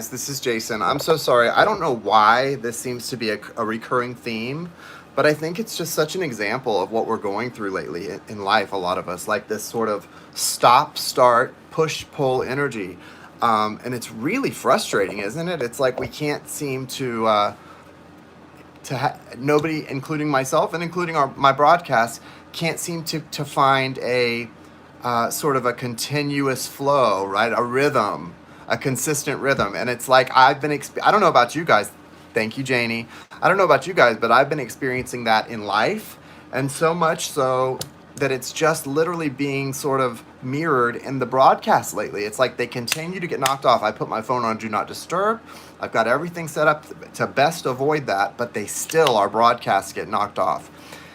This is Jason. I'm so sorry. I don't know why this seems to be a recurring theme, but I think it's just such an example of what we're going through lately in life, a lot of us, like this sort of stop, start, push, pull energy. And it's really frustrating, isn't it? It's like we can't seem nobody, including myself and including my broadcast, can't seem to find a sort of a continuous flow, right? A rhythm, a consistent rhythm. And it's like I don't know about you guys. Thank you, Janie. I don't know about you guys, but I've been experiencing that in life. And so much so that it's just literally being sort of mirrored in the broadcast lately. It's like they continue to get knocked off. I put my phone on Do Not Disturb. I've got everything set up to best avoid that, but our broadcasts get knocked off.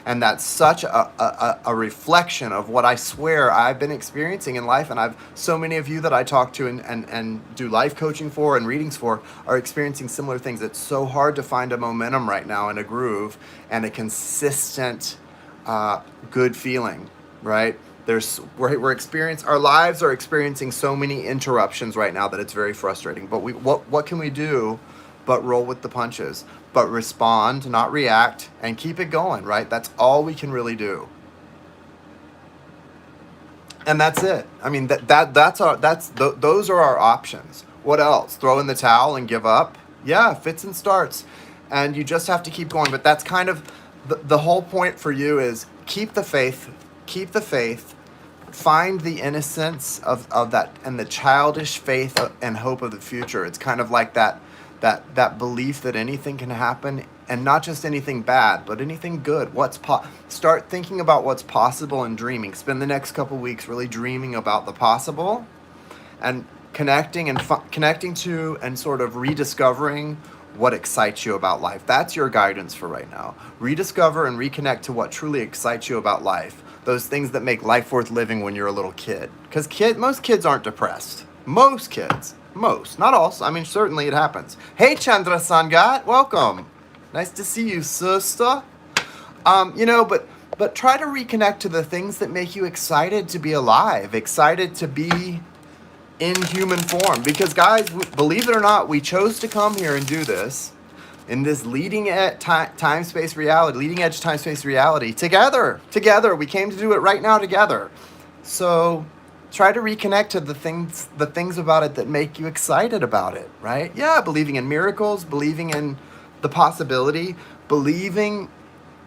And that's such a reflection of what I swear I've been experiencing in life. And so many of you that I talk to and do life coaching for and readings for are experiencing similar things. It's so hard to find a momentum right now and a groove and a consistent good feeling, right? Our lives are experiencing so many interruptions right now that it's very frustrating. But what can we do but roll with the punches, but respond, not react, and keep it going, right? That's all we can really do. And that's it. I mean, those are our options. What else? Throw in the towel and give up? Yeah, fits and starts. And you just have to keep going. But that's kind of the whole point for you is keep the faith, find the innocence of that and the childish faith and hope of the future. It's kind of like that belief that anything can happen, and not just anything bad, but anything good. Start thinking about what's possible and dreaming. Spend the next couple weeks really dreaming about the possible and connecting to and sort of rediscovering what excites you about life. That's your guidance for right now. Rediscover and reconnect to what truly excites you about life. Those things that make life worth living when you're a little kid. Because most kids aren't depressed. Most kids. Most. Not all. I mean, certainly it happens. Hey, Chandra Sangat. Welcome. Nice to see you, sister. But try to reconnect to the things that make you excited to be alive. Excited to be in human form. Because, guys, believe it or not, we chose to come here and do this in this leading edge time-space reality together. We came to do it right now together. So try to reconnect to the things about it that make you excited about it, right? Yeah, believing in miracles, believing in the possibility, believing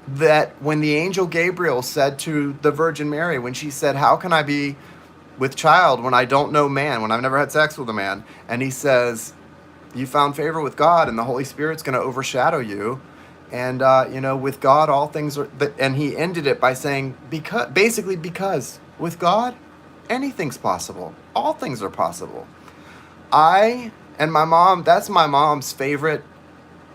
that when the angel Gabriel said to the Virgin Mary, when she said, "How can I be with child when I don't know man, when I've never had sex with a man?" And he says, "You found favor with God, and the Holy Spirit's going to overshadow you. And, with God, all things are..." And he ended it by saying, because with God, anything's possible. All things are possible. That's my mom's favorite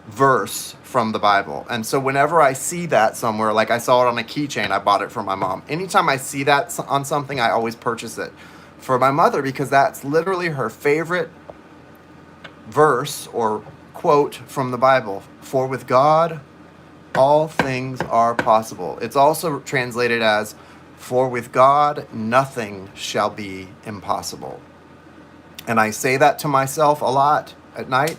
verse from the Bible. And so whenever I see that somewhere, like I saw it on a keychain, I bought it for my mom. Anytime I see that on something, I always purchase it for my mother, because that's literally her favorite verse or quote from the Bible. For with God, all things are possible. It's also translated as, for with God, nothing shall be impossible. And I say that to myself a lot at night.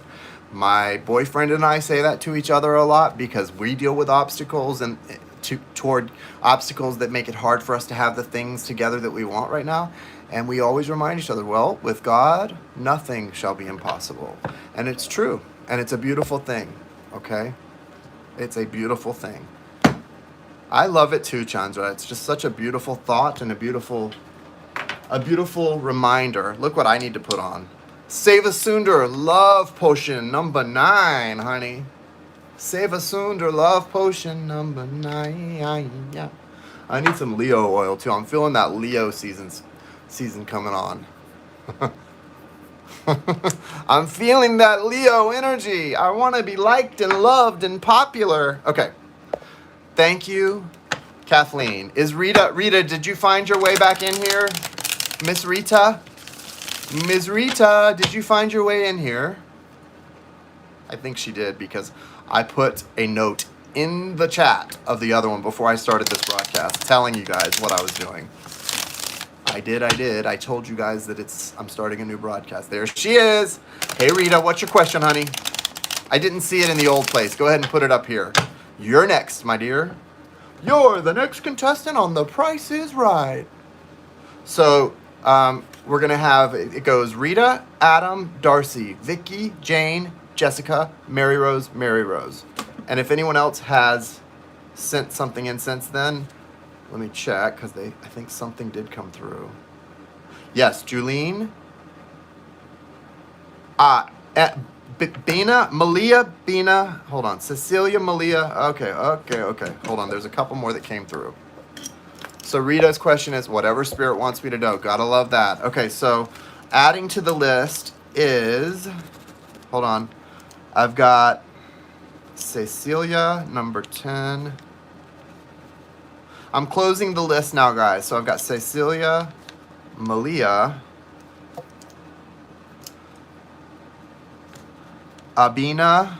My boyfriend and I say that to each other a lot because we deal with obstacles and toward obstacles that make it hard for us to have the things together that we want right now. And we always remind each other, well, with God, nothing shall be impossible. And it's true. And it's a beautiful thing. Okay? It's a beautiful thing. I love it too, Chandra. It's just such a beautiful thought and a beautiful reminder. Look what I need to put on. Seva Sundar Love Potion number 9, honey. Seva Sundar Love Potion number 9. Yeah. I need some Leo oil too. I'm feeling that Leo season coming on. I'm feeling that Leo energy. I want to be liked and loved and popular. Okay. Thank you, Kathleen. Rita, did you find your way back in here? Miss Rita, did you find your way in here? I think she did, because I put a note in the chat of the other one before I started this broadcast telling you guys what I was doing. I did. I told you guys that I'm starting a new broadcast. There she is. Hey, Rita, what's your question, honey? I didn't see it in the old place. Go ahead and put it up here. You're next, my dear. You're the next contestant on The Price is Right. So, we're going to have, it goes Rita, Adam, Darcy, Vicky, Jane, Jessica, Mary Rose. And if anyone else has sent something in since then, let me check, because I think something did come through. Yes, Julene. Bina, Malia, Bina. Hold on. Cecilia, Malia. Okay. Hold on. There's a couple more that came through. So Rita's question is, whatever spirit wants me to know. Gotta love that. Okay, so adding to the list is, hold on. I've got Cecilia, number 10. I'm closing the list now, guys. So I've got Cecilia, Malia, Abina,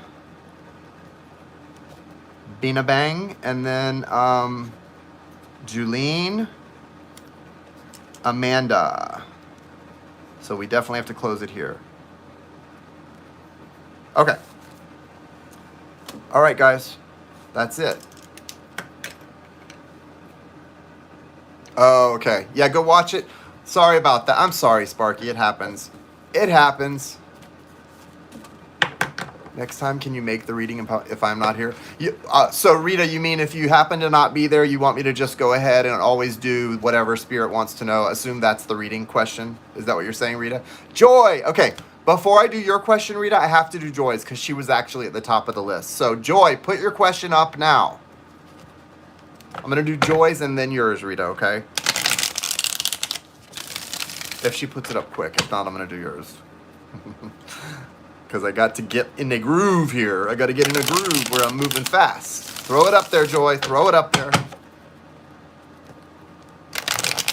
Bina Bang, and then Julene, Amanda. So we definitely have to close it here. Okay. All right, guys. That's it. Oh, okay. Yeah, go watch it. Sorry about that. I'm sorry, Sparky. It happens. It happens. Next time, can you make the reading if I'm not here? So, Rita, you mean if you happen to not be there, you want me to just go ahead and always do whatever spirit wants to know? Assume that's the reading question. Is that what you're saying, Rita? Joy! Okay, before I do your question, Rita, I have to do Joy's because she was actually at the top of the list. So, Joy, put your question up now. I'm going to do Joy's and then yours, Rita, okay? If she puts it up quick. If not, I'm going to do yours. Because I got to get in a groove here. I got to get in a groove where I'm moving fast. Throw it up there, Joy. Throw it up there.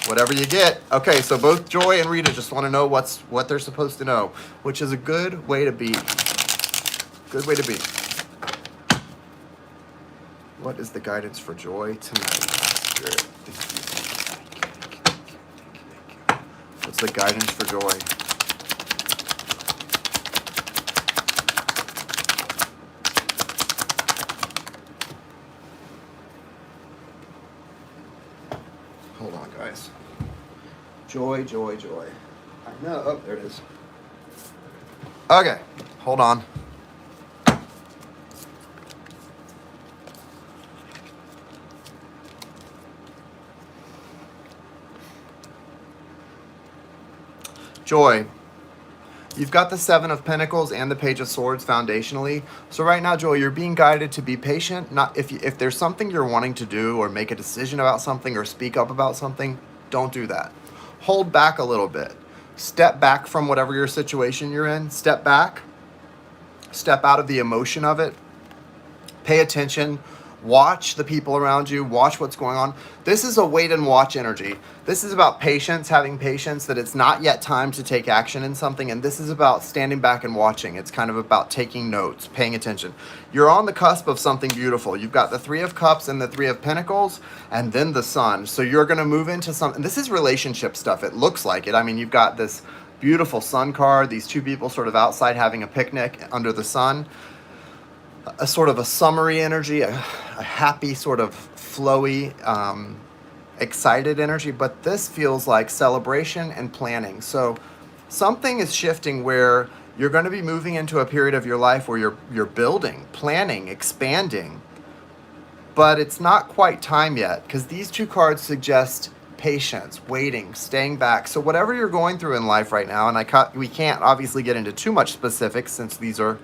Whatever you get. Okay, so both Joy and Rita just want to know what they're supposed to know, which is a good way to be. Good way to be. What is the guidance for Joy tonight? Spirit. Thank you. What's the guidance for Joy? Hold on, guys. Joy. I know. Oh, there it is. Okay, hold on. Joy, you've got the Seven of Pentacles and the Page of Swords foundationally. So right now, Joy, you're being guided to be patient. Not if there's something you're wanting to do or make a decision about something or speak up about something, don't do that. Hold back a little bit. Step back from whatever your situation you're in. Step back. Step out of the emotion of it. Pay attention. Watch the people around you. Watch what's going on. This is a wait and watch energy. This is about patience, having patience that it's not yet time to take action in something. And this is about standing back and watching. It's kind of about taking notes, paying attention. You're on the cusp of something beautiful. You've got the Three of Cups and the Three of Pentacles and then the Sun. So you're going to move into something. This is relationship stuff. It looks like it. I mean, you've got this beautiful sun card, these two people sort of outside having a picnic under the sun. A sort of a summery energy, a happy sort of flowy, excited energy, but this feels like celebration and planning. So something is shifting where you're going to be moving into a period of your life where you're building, planning, expanding, but it's not quite time yet because these two cards suggest patience, waiting, staying back. So whatever you're going through in life right now, and we can't obviously get into too much specifics since these are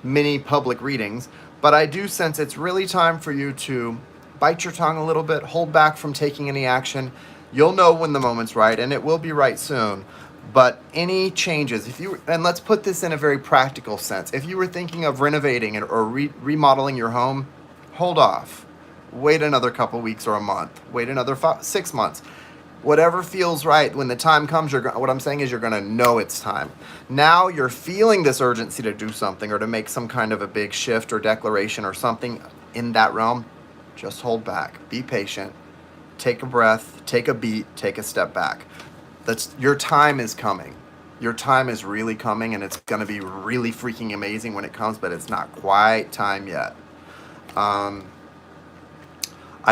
mini public readings, but I do sense it's really time for you to bite your tongue a little bit, hold back from taking any action. You'll know when the moment's right, and it will be right soon. But any changes, and let's put this in a very practical sense. If you were thinking of renovating or remodeling your home, hold off. Wait another couple weeks or a month. Wait another 6 months. Whatever feels right, when the time comes, what I'm saying is you're going to know it's time. Now you're feeling this urgency to do something or to make some kind of a big shift or declaration or something in that realm. Just hold back. Be patient. take a breath, take a beat, take a step back. Your time is coming. Your time is really coming, and it's going to be really freaking amazing when it comes, but it's not quite time yet. I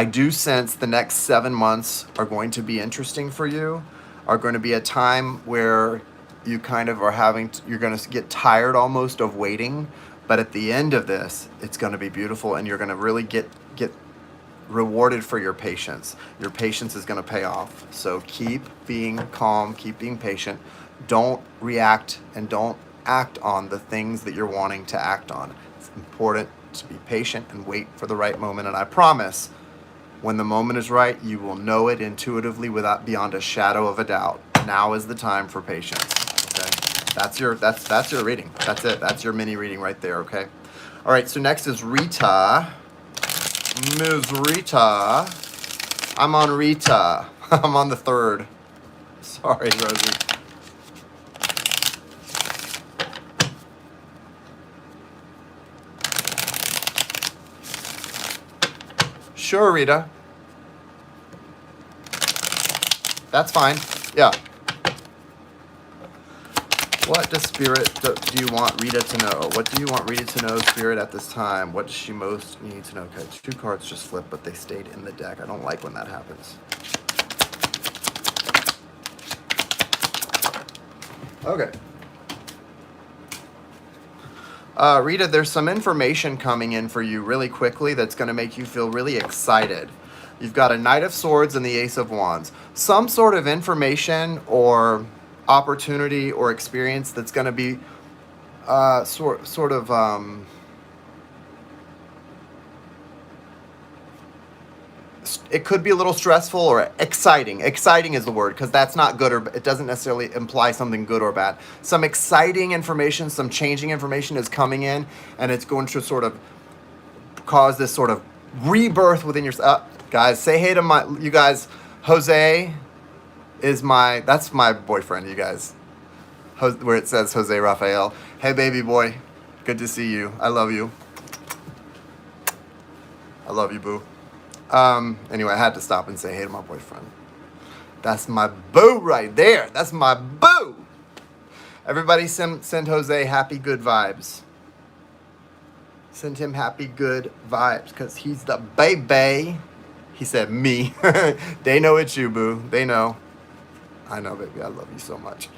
do sense the next 7 months are going to be interesting for you, are going to be a time where you kind of are you're going to get tired almost of waiting, but at the end of this, it's going to be beautiful, and you're going to really get rewarded for your patience. Your patience is going to pay off. So keep being calm, keep being patient. Don't react and don't act on the things that you're wanting to act on. It's important to be patient and wait for the right moment. And I promise, when the moment is right, you will know it intuitively beyond a shadow of a doubt. Now is the time for patience. Okay? That's your reading. That's it. That's your mini reading right there, okay? All right, so next is Rita. Ms. Rita. I'm on Rita. I'm on the 3rd. Sorry, Rosie. Sure, Rita. That's fine. Yeah. What does Spirit do you want Rita to know? What do you want Rita to know, Spirit, at this time? What does she most need to know? Okay, 2 cards just flipped, but they stayed in the deck. I don't like when that happens. Okay. Rita, there's some information coming in for you really quickly that's going to make you feel really excited. You've got a Knight of Swords and the Ace of Wands. Some sort of information or opportunity or experience that's going to be it could be a little stressful or exciting. Exciting is the word, because that's not good, or it doesn't necessarily imply something good or bad. Some exciting information, some changing information is coming in, and it's going to sort of cause this sort of rebirth within yourself. Guys, say hey to you guys. Jose is that's my boyfriend, you guys. Where it says Jose Rafael. Hey, baby boy. Good to see you. I love you. I love you, boo. Anyway, I had to stop and say hey to my boyfriend. That's my boo right there. That's my boo. Everybody send Jose happy good vibes. Send him happy good vibes, because he's the baby. He said me. They know it's you, boo. They know. I know, baby. I love you so much.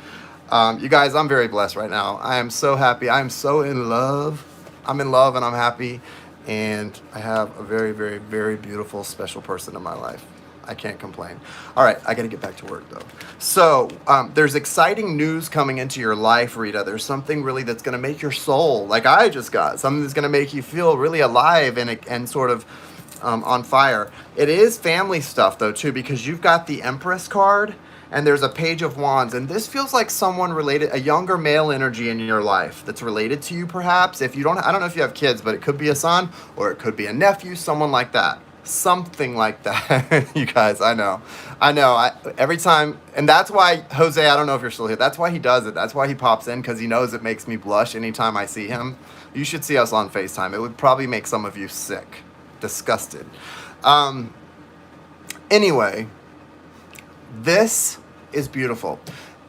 You guys, I'm very blessed right now. I am so happy. I am so in love. I'm in love and I'm happy. And I have a very, very, very beautiful, special person in my life. I can't complain. All right, I got to get back to work, though. So there's exciting news coming into your life, Rita. There's something really that's going to make your soul, like I just got, something that's going to make you feel really alive and sort of on fire. It is family stuff, though, too, because you've got the Empress card, and there's a Page of Wands, and this feels like someone related, a younger male energy in your life that's related to you, perhaps. If you don't, I don't know if you have kids, but it could be a son, or it could be a nephew, someone like that. Something like that. You guys, I know. Every time, and that's why, Jose, I don't know if you're still here, that's why he does it. That's why he pops in, because he knows it makes me blush anytime I see him. You should see us on FaceTime. It would probably make some of you sick. Disgusted. Anyway, this is beautiful.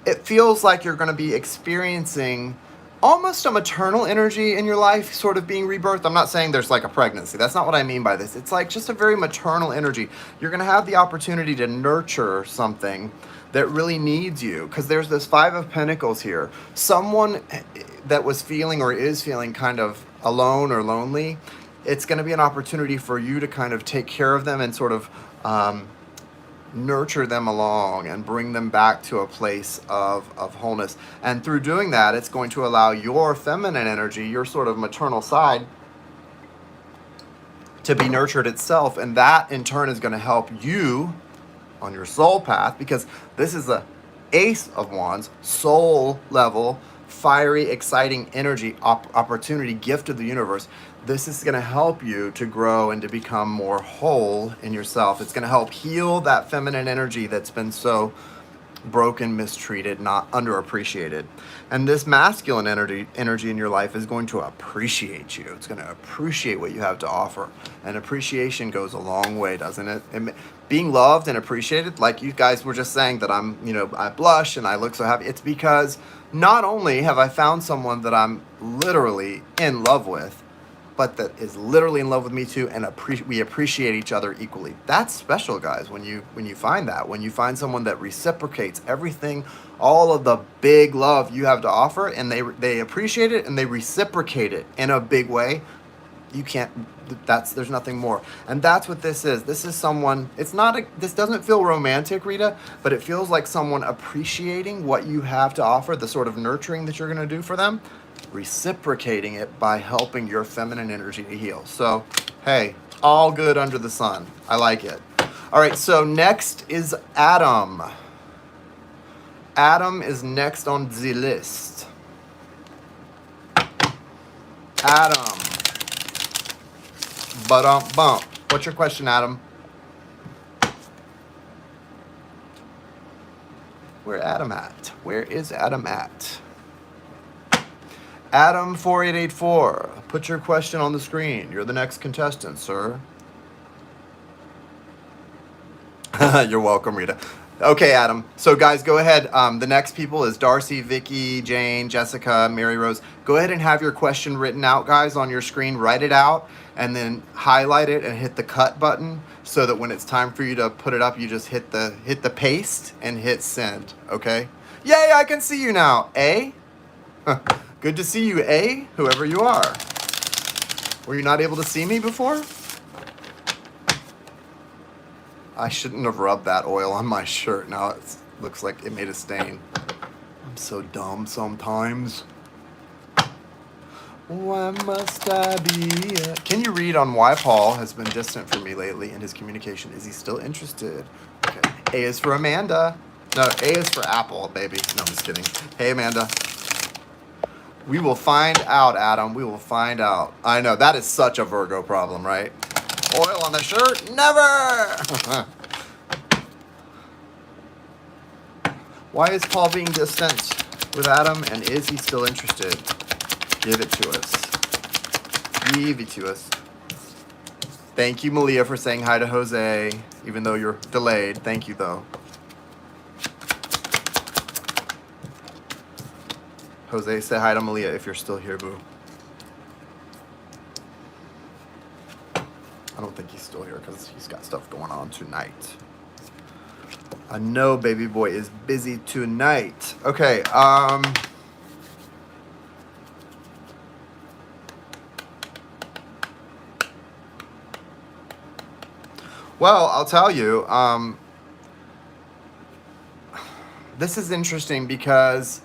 It feels like you're going to be experiencing almost a maternal energy in your life, sort of being rebirthed. I'm not saying there's like a pregnancy. That's not what I mean by this. It's like just a very maternal energy. You're going to have the opportunity to nurture something that really needs you, because there's this 5 of Pentacles here. Someone that was feeling or is feeling kind of alone or lonely, it's going to be an opportunity for you to kind of take care of them and sort of nurture them along and bring them back to a place of wholeness. And through doing that, it's going to allow your feminine energy, your sort of maternal side, to be nurtured itself. And that in turn is going to help you on your soul path, because this is the Ace of Wands, soul level, fiery, exciting energy, opportunity, gift of the universe. This is going to help you to grow and to become more whole in yourself. It's going to help heal that feminine energy that's been so broken, mistreated, not underappreciated. And this masculine energy in your life is going to appreciate you. It's going to appreciate what you have to offer. And appreciation goes a long way, doesn't it? being loved and appreciated, like you guys were just saying that I'm, I blush and I look so happy. It's because not only have I found someone that I'm literally in love with, but that is literally in love with me too, and we appreciate each other equally. That's special, guys. When you find that, when you find someone that reciprocates everything, all of the big love you have to offer, and they appreciate it and they reciprocate it in a big way, you can't. There's nothing more. And that's what this is. This is someone. This doesn't feel romantic, Rita, but it feels like someone appreciating what you have to offer, the sort of nurturing that you're going to do for them, reciprocating it by helping your feminine energy to heal. So, hey, all good under the sun. I like it. All right, so next is Adam. Adam is next on the list. Adam. Bump. What's your question, Adam? Where Adam at? Where is Adam at? Adam 4884, put your question on the screen. You're the next contestant, sir. You're welcome, Rita. Okay, Adam. So, guys, go ahead. The next people is Darcy, Vicky, Jane, Jessica, Mary Rose. Go ahead and have your question written out, guys, on your screen. Write it out and then highlight it and hit the cut button so that when it's time for you to put it up, you just hit the paste and hit send. Okay? Yay! I can see you now. A. Good to see you, A. Whoever you are. Were you not able to see me before? I shouldn't have rubbed that oil on my shirt. Now it looks like it made a stain. I'm so dumb sometimes. Why must I be? Can you read on why Paul has been distant from me lately in his communication? Is he still interested? Okay. A is for Amanda. No, A is for Apple, baby. No, I'm just kidding. Hey, Amanda. We will find out, Adam. We will find out. I know, that is such a Virgo problem, right? Oil on the shirt? Never! Why is Paul being distant with Adam, and is he still interested? Give it to us. Give it to us. Thank you, Malia, for saying hi to Jose, even though you're delayed. Thank you, though. Jose, say hi to Malia if you're still here, boo. I don't think he's still here because he's got stuff going on tonight. I know baby boy is busy tonight. Okay, well, I'll tell you, this is interesting because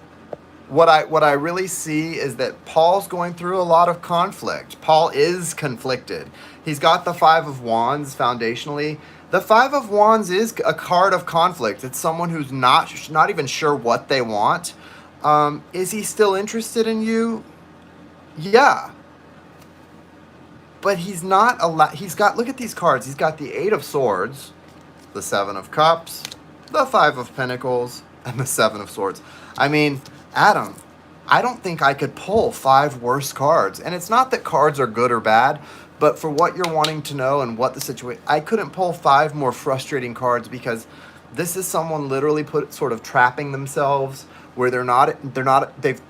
what I really see is that Paul's going through a lot of conflict. Paul is conflicted. He's got the Five of Wands foundationally. The Five of Wands is a card of conflict. It's someone who's not even sure what they want. Is he still interested in you? Yeah. But he's not look at these cards. He's got the Eight of Swords, the Seven of Cups, the Five of Pentacles, and the Seven of Swords. I mean, Adam, I don't think I could pull 5 worse cards. And it's not that cards are good or bad, but for what you're wanting to know and what the situation, I couldn't pull 5 more frustrating cards because this is someone literally sort of trapping themselves where they've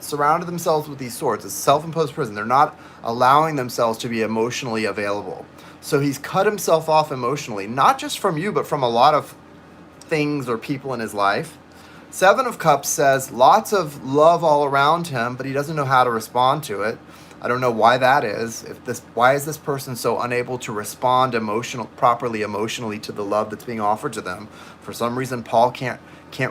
surrounded themselves with these swords. It's self-imposed prison. They're not allowing themselves to be emotionally available. So he's cut himself off emotionally, not just from you, but from a lot of things or people in his life. Seven of Cups says lots of love all around him, but he doesn't know how to respond to it. I don't know why that is. Why is this person so unable to respond properly emotionally to the love that's being offered to them? For some reason, Paul can't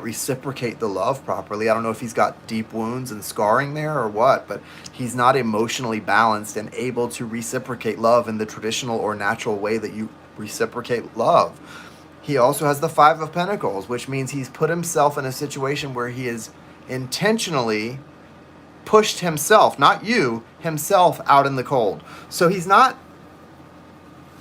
reciprocate the love properly. I don't know if he's got deep wounds and scarring there or what, but he's not emotionally balanced and able to reciprocate love in the traditional or natural way that you reciprocate love. He also has the Five of Pentacles, which means he's put himself in a situation where he is intentionally pushed himself, not you, himself out in the cold. So he's not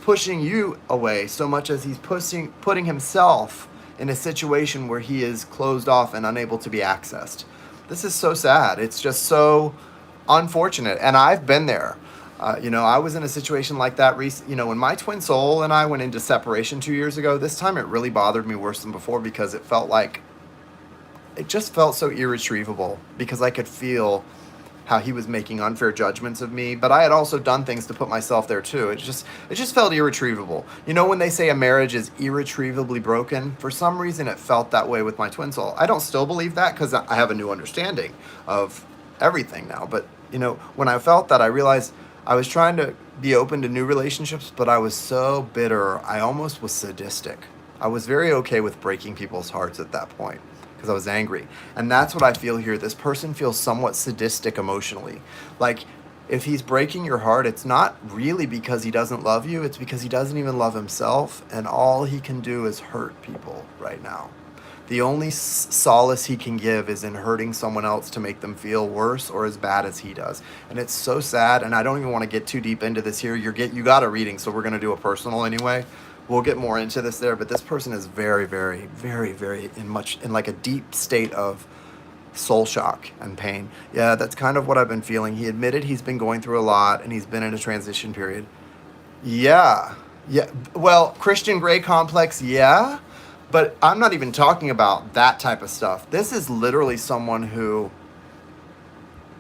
pushing you away so much as he's putting himself in a situation where he is closed off and unable to be accessed. This is so sad. It's just so unfortunate. And I've been there. I was in a situation like that when my twin soul and I went into separation 2 years ago. This time it really bothered me worse than before because it just felt so irretrievable because I could feel how he was making unfair judgments of me, but I had also done things to put myself there too. It just felt irretrievable. When they say a marriage is irretrievably broken, for some reason it felt that way with my twin soul. I don't still believe that because I have a new understanding of everything now. But when I felt that, I realized I was trying to be open to new relationships, but I was so bitter. I almost was sadistic. I was very okay with breaking people's hearts at that point because I was angry. And that's what I feel here. This person feels somewhat sadistic emotionally. Like, if he's breaking your heart, it's not really because he doesn't love you. It's because he doesn't even love himself. And all he can do is hurt people right now. The only solace he can give is in hurting someone else to make them feel worse or as bad as he does. And it's so sad. And I don't even want to get too deep into this here. You got a reading, so we're going to do a personal anyway. We'll get more into this there, but this person is very, very, very, very in like a deep state of soul shock and pain. Yeah, that's kind of what I've been feeling. He admitted he's been going through a lot and he's been in a transition period. Yeah. Well, Christian Grey complex, yeah, but I'm not even talking about that type of stuff. This is literally someone who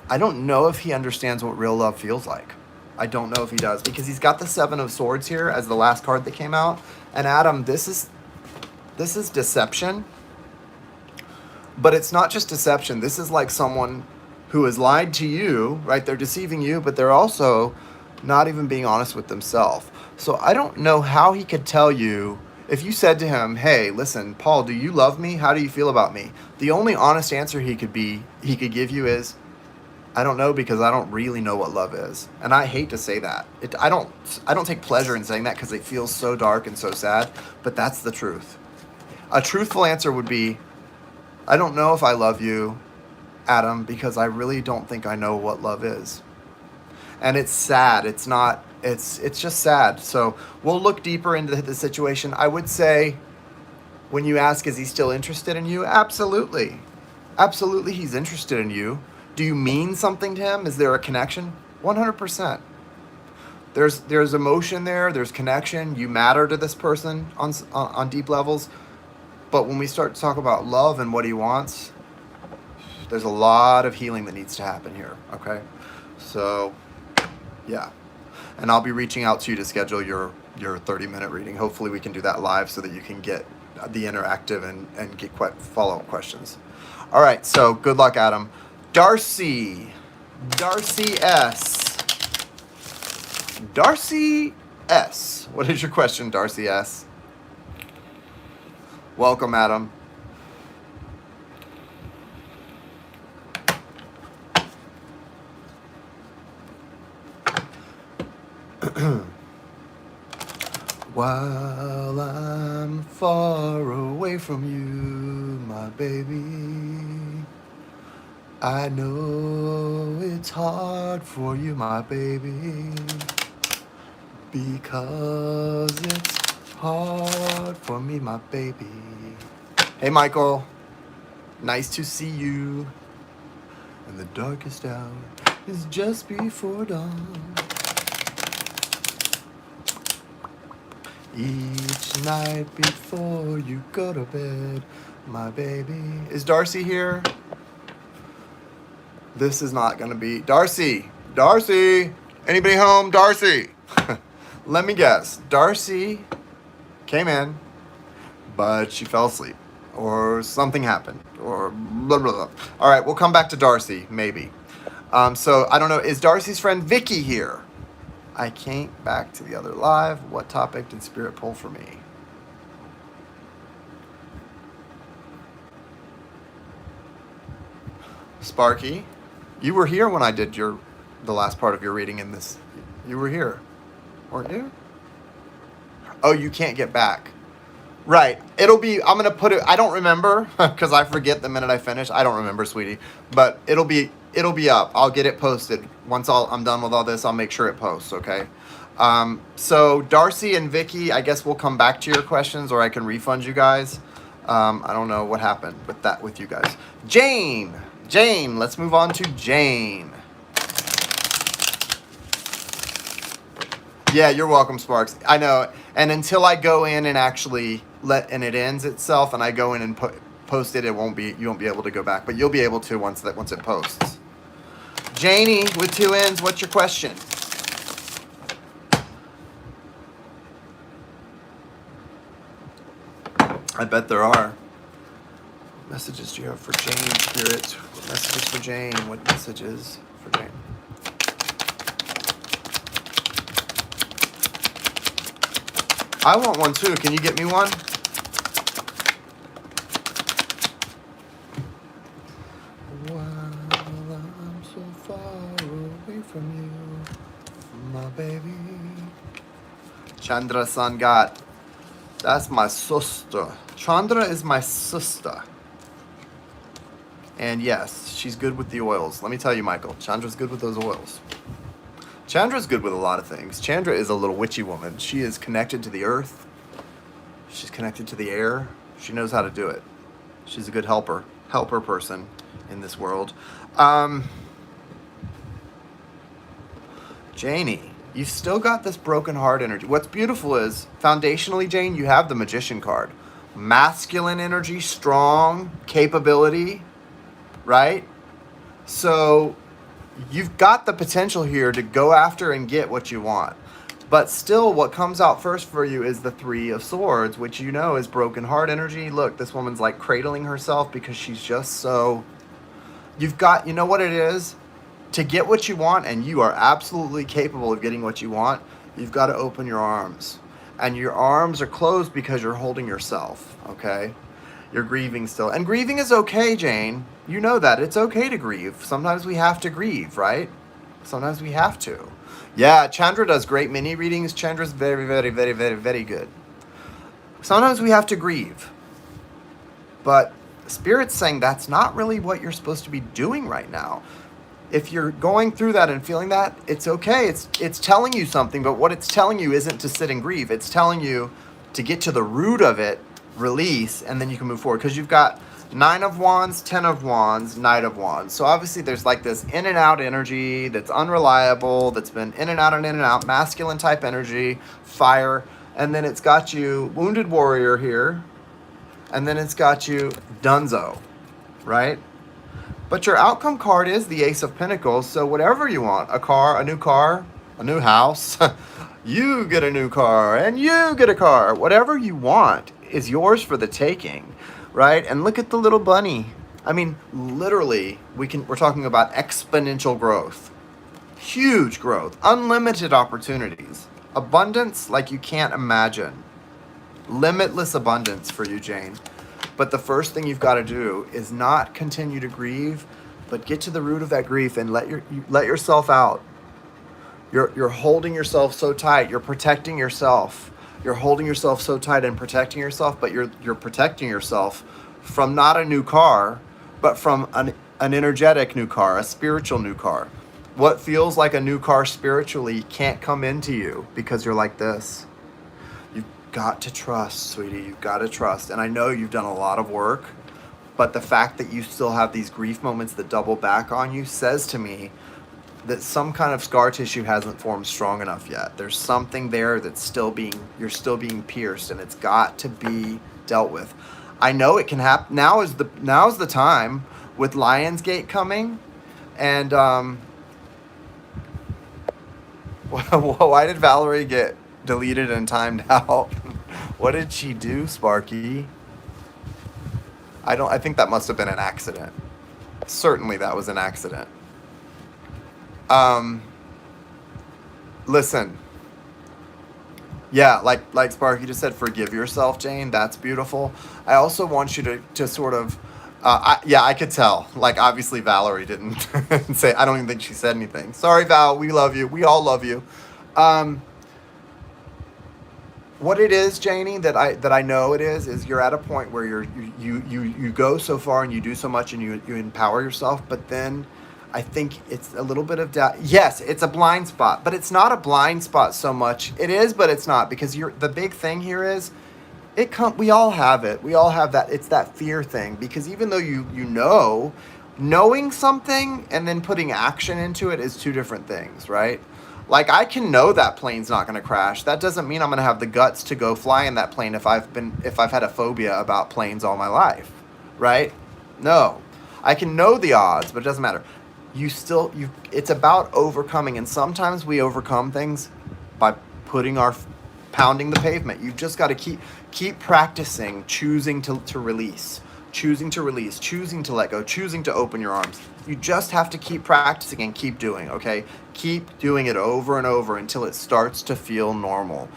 I don't know if he understands what real love feels like. I don't know if he does because he's got the Seven of Swords here as the last card that came out. And Adam, this is deception. But it's not just deception. This is like someone who has lied to you, right? They're deceiving you, but they're also not even being honest with themselves. So I don't know how he could tell you if you said to him, "Hey, listen, Paul, do you love me? How do you feel about me?" The only honest answer he could give you is, "I don't know because I don't really know what love is." And I hate to say that. I don't take pleasure in saying that because it feels so dark and so sad, but that's the truth. A truthful answer would be, "I don't know if I love you, Adam, because I really don't think I know what love is." And it's sad. It's just sad. So we'll look deeper into the situation. I would say when you ask, is he still interested in you? Absolutely. Absolutely, he's interested in you. Do you mean something to him? Is there a connection? 100%. There's emotion there. There's connection. You matter to this person on deep levels. But when we start to talk about love and what he wants, there's a lot of healing that needs to happen here. Okay? So, yeah. And I'll be reaching out to you to schedule your 30-minute reading. Hopefully we can do that live so that you can get the interactive and get follow-up questions. All right. So good luck, Adam. Darcy S. Darcy S. What is your question, Darcy S? Welcome, Adam. While I'm far away from you, my baby, I know it's hard for you, my baby, because it's hard for me, my baby. Hey, Michael. Nice to see you. And the darkest hour is just before dawn. Each night before you go to bed, my baby. Is Darcy here? This is not going to be... Darcy! Anybody home? Darcy! Let me guess. Darcy came in, but she fell asleep. Or something happened. Or blah, blah, blah. All right, we'll come back to Darcy, maybe. So, I don't know. Is Darcy's friend Vicky here? I came back to the other live. What topic did Spirit pull for me? Sparky, you were here when I did the last part of your reading in this. You were here, weren't you? Oh, you can't get back. Right. I'm going to put it, I don't remember because I forget the minute I finish. I don't remember, sweetie. But it'll be up. I'll get it posted. Once I'm done with all this, I'll make sure it posts, okay? So Darcy and Vicky, I guess we'll come back to your questions or I can refund you guys. I don't know what happened with you guys. Jane, let's move on to Jane. Yeah, you're welcome, Sparks. I know. And until I go in and actually and it ends itself, and I go in and post it, you won't be able to go back, but you'll be able to once it posts. Janie with 2 N's, what's your question? I bet there are. What messages do you have for Jane, Spirit? What messages for Jane? What messages for Jane? I want one too. Can you get me one? While I'm so far away from you, my baby. Chandra Sangat. That's my sister. Chandra is my sister. And yes, she's good with the oils. Let me tell you, Michael, Chandra's good with those oils. Chandra's good with a lot of things. Chandra is a little witchy woman. She is connected to the earth. She's connected to the air. She knows how to do it. She's a good helper person in this world. Janie, you've still got this broken heart energy. What's beautiful is, foundationally, Jane, you have the Magician card. Masculine energy, strong, capability, right? So you've got the potential here to go after and get what you want. But still, what comes out first for you is the 3 of Swords, which you know is broken heart energy. Look, this woman's like cradling herself because she's just so... You've got, you know what it is? To get what you want, and you are absolutely capable of getting what you want, you've got to open your arms. And your arms are closed because you're holding yourself, okay? You're grieving still. And grieving is okay, Jane. You know that. It's okay to grieve. Sometimes we have to grieve, right? Sometimes we have to. Yeah, Chandra does great mini readings. Chandra's very, very, very, very, very good. Sometimes we have to grieve. But Spirit's saying that's not really what you're supposed to be doing right now. If you're going through that and feeling that, it's okay. It's telling you something, but what it's telling you isn't to sit and grieve. It's telling you to get to the root of it, release, and then you can move forward. Because you've got 9 of Wands, 10 of Wands, Knight of Wands. So obviously there's like this in and out energy that's unreliable, that's been in and out, masculine type energy, fire. And then it's got you Wounded Warrior here. And then it's got you Dunzo, right? But your outcome card is the Ace of Pentacles. So whatever you want, a new house, you get a new car, and you get a car. Whatever you want is yours for the taking, right? And look at the little bunny. I mean, literally, we're talking about exponential growth, huge growth, unlimited opportunities, abundance like you can't imagine, limitless abundance for you, Jane. But the first thing you've got to do is not continue to grieve, but get to the root of that grief and let yourself out. You're holding yourself so tight. You're protecting yourself. You're holding yourself so tight and protecting yourself, but you're protecting yourself from not a new car, but from an energetic new car, a spiritual new car. What feels like a new car spiritually can't come into you because you're like this. Got to trust, sweetie. You've got to trust. And I know you've done a lot of work, but the fact that you still have these grief moments that double back on you says to me that some kind of scar tissue hasn't formed strong enough yet. There's something there that's you're still being pierced, and it's got to be dealt with. I know it can happen. Now's the time with Lionsgate coming, and why did Valerie get deleted and timed out? What did she do, Sparky? I think that must have been an accident. Certainly that was an accident. Listen. Yeah, like Sparky just said, forgive yourself, Jane. That's beautiful. I also want you to sort of I could tell. Like, obviously Valerie didn't say, I don't even think she said anything. Sorry, Val, we love you. We all love you. What it is, Janie, that I know it is you're at a point where you go so far and you do so much and you empower yourself, but then I think it's a little bit of doubt. Yes, it's a blind spot, but it's not a blind spot so much. It is, but it's not, because the big thing here is we all have it. We all have that. It's that fear thing, because even though knowing something and then putting action into it is two different things, right? Like, I can know that plane's not going to crash. That doesn't mean I'm going to have the guts to go fly in that plane if I've had a phobia about planes all my life, right? No. I can know the odds, but it doesn't matter. It's about overcoming, and sometimes we overcome things by pounding the pavement. You've just got to keep practicing choosing to release, choosing to release, choosing to let go, choosing to open your arms. You just have to keep practicing and keep doing, okay? Keep doing it over and over until it starts to feel normal.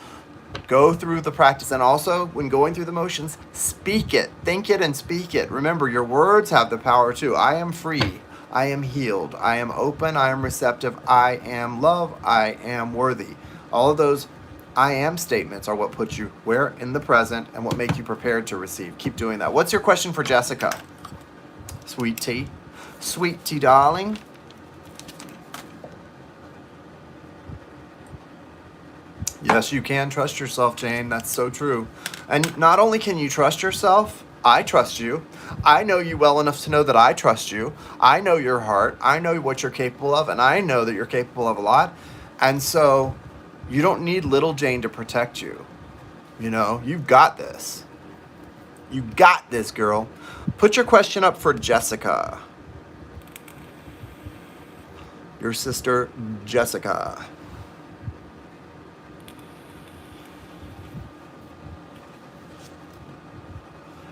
Go through the practice, and also when going through the motions, speak it, think it, and speak it. Remember, your words have the power too. I am free. I am healed. I am open. I am receptive. I am love. I am worthy. All of those I am statements are what put you where in the present and what make you prepared to receive. Keep doing that. What's your question for Jessica? Sweet tea. Sweet tea, darling. Yes, you can trust yourself, Jane. That's so true. And not only can you trust yourself, I trust you. I know you well enough to know that I trust you. I know your heart. I know what you're capable of, and I know that you're capable of a lot. And so you don't need little Jane to protect you. You know, you've got this. You got this, girl. Put your question up for Jessica. Your sister, Jessica.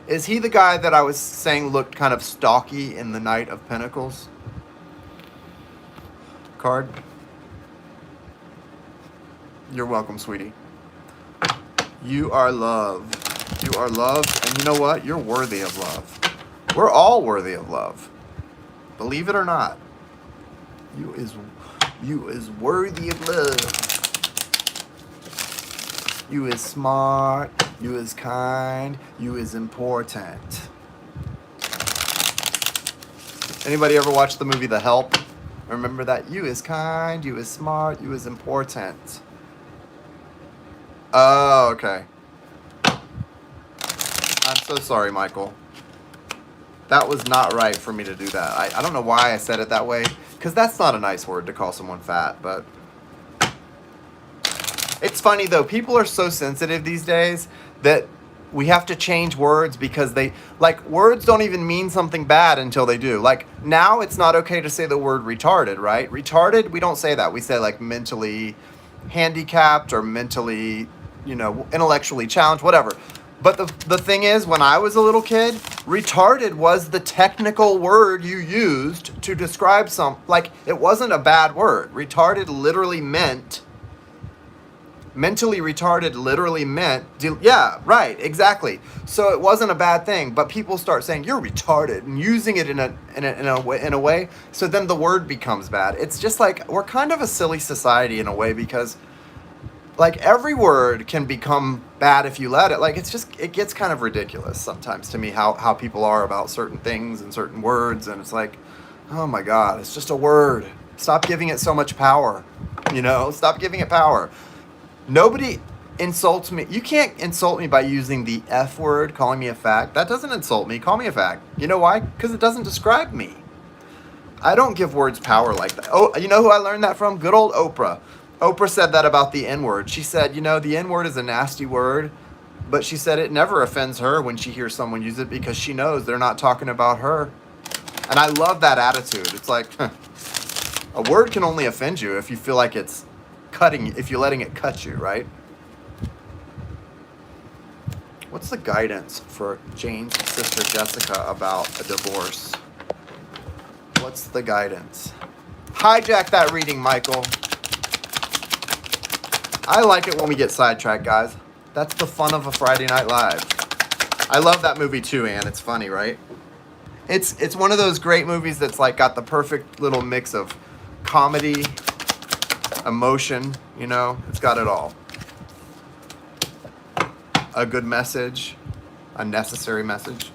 Is he the guy that I was saying looked kind of stalky in the Knight of Pentacles card? You're welcome, sweetie. You are loved. You are loved, and you know what? You're worthy of love. We're all worthy of love. Believe it or not. You is worthy of love. You is smart. You is kind. You is important. Anybody ever watch the movie The Help? Remember that? You is kind. You is smart. You is important. Oh, okay. I'm so sorry, Michael. That was not right for me to do that. I don't know why I said it that way, because that's not a nice word to call someone fat, but it's funny, though. People are so sensitive these days that we have to change words because words don't even mean something bad until they do. Like, now it's not okay to say the word retarded, right? Retarded, we don't say that. We say, like, mentally handicapped or mentally, intellectually challenged, whatever. But the thing is, when I was a little kid, retarded was the technical word you used to describe it wasn't a bad word. Retarded literally meant... Mentally retarded literally meant, yeah, right, exactly. So it wasn't a bad thing, but people start saying you're retarded and using it in a way. So then the word becomes bad. It's just like we're kind of a silly society in a way because, like, every word can become bad if you let it. Like, it gets kind of ridiculous sometimes to me how people are about certain things and certain words, and it's like, oh my God, it's just a word. Stop giving it so much power. Stop giving it power. Nobody insults me. You can't insult me by using the F word, calling me a fag. That doesn't insult me. Call me a fag. You know why? Because it doesn't describe me. I don't give words power like that. Oh, you know who I learned that from? Good old Oprah. Oprah said that about the N-word. She said, the N-word is a nasty word, but she said it never offends her when she hears someone use it because she knows they're not talking about her. And I love that attitude. It's like, a word can only offend you if you feel like it's if you're letting it cut you, right? What's the guidance for Jane's sister Jessica about a divorce? What's the guidance? Hijack that reading, Michael. I like it when we get sidetracked, guys. That's the fun of a Friday Night Live. I love that movie too, Ann. It's funny, right? It's one of those great movies that's like got the perfect little mix of comedy, emotion, it's got it all. A good message, a necessary message.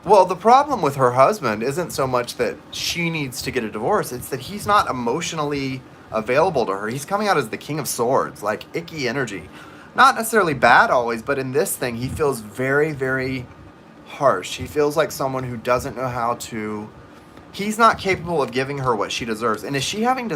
Well, the problem with her husband isn't so much that she needs to get a divorce, it's that he's not emotionally available to her. He's coming out as the King of Swords, like icky energy. Not necessarily bad always, but in this thing, he feels very, very harsh. He feels like someone who doesn't know how to He's not capable of giving her what she deserves. And is she having to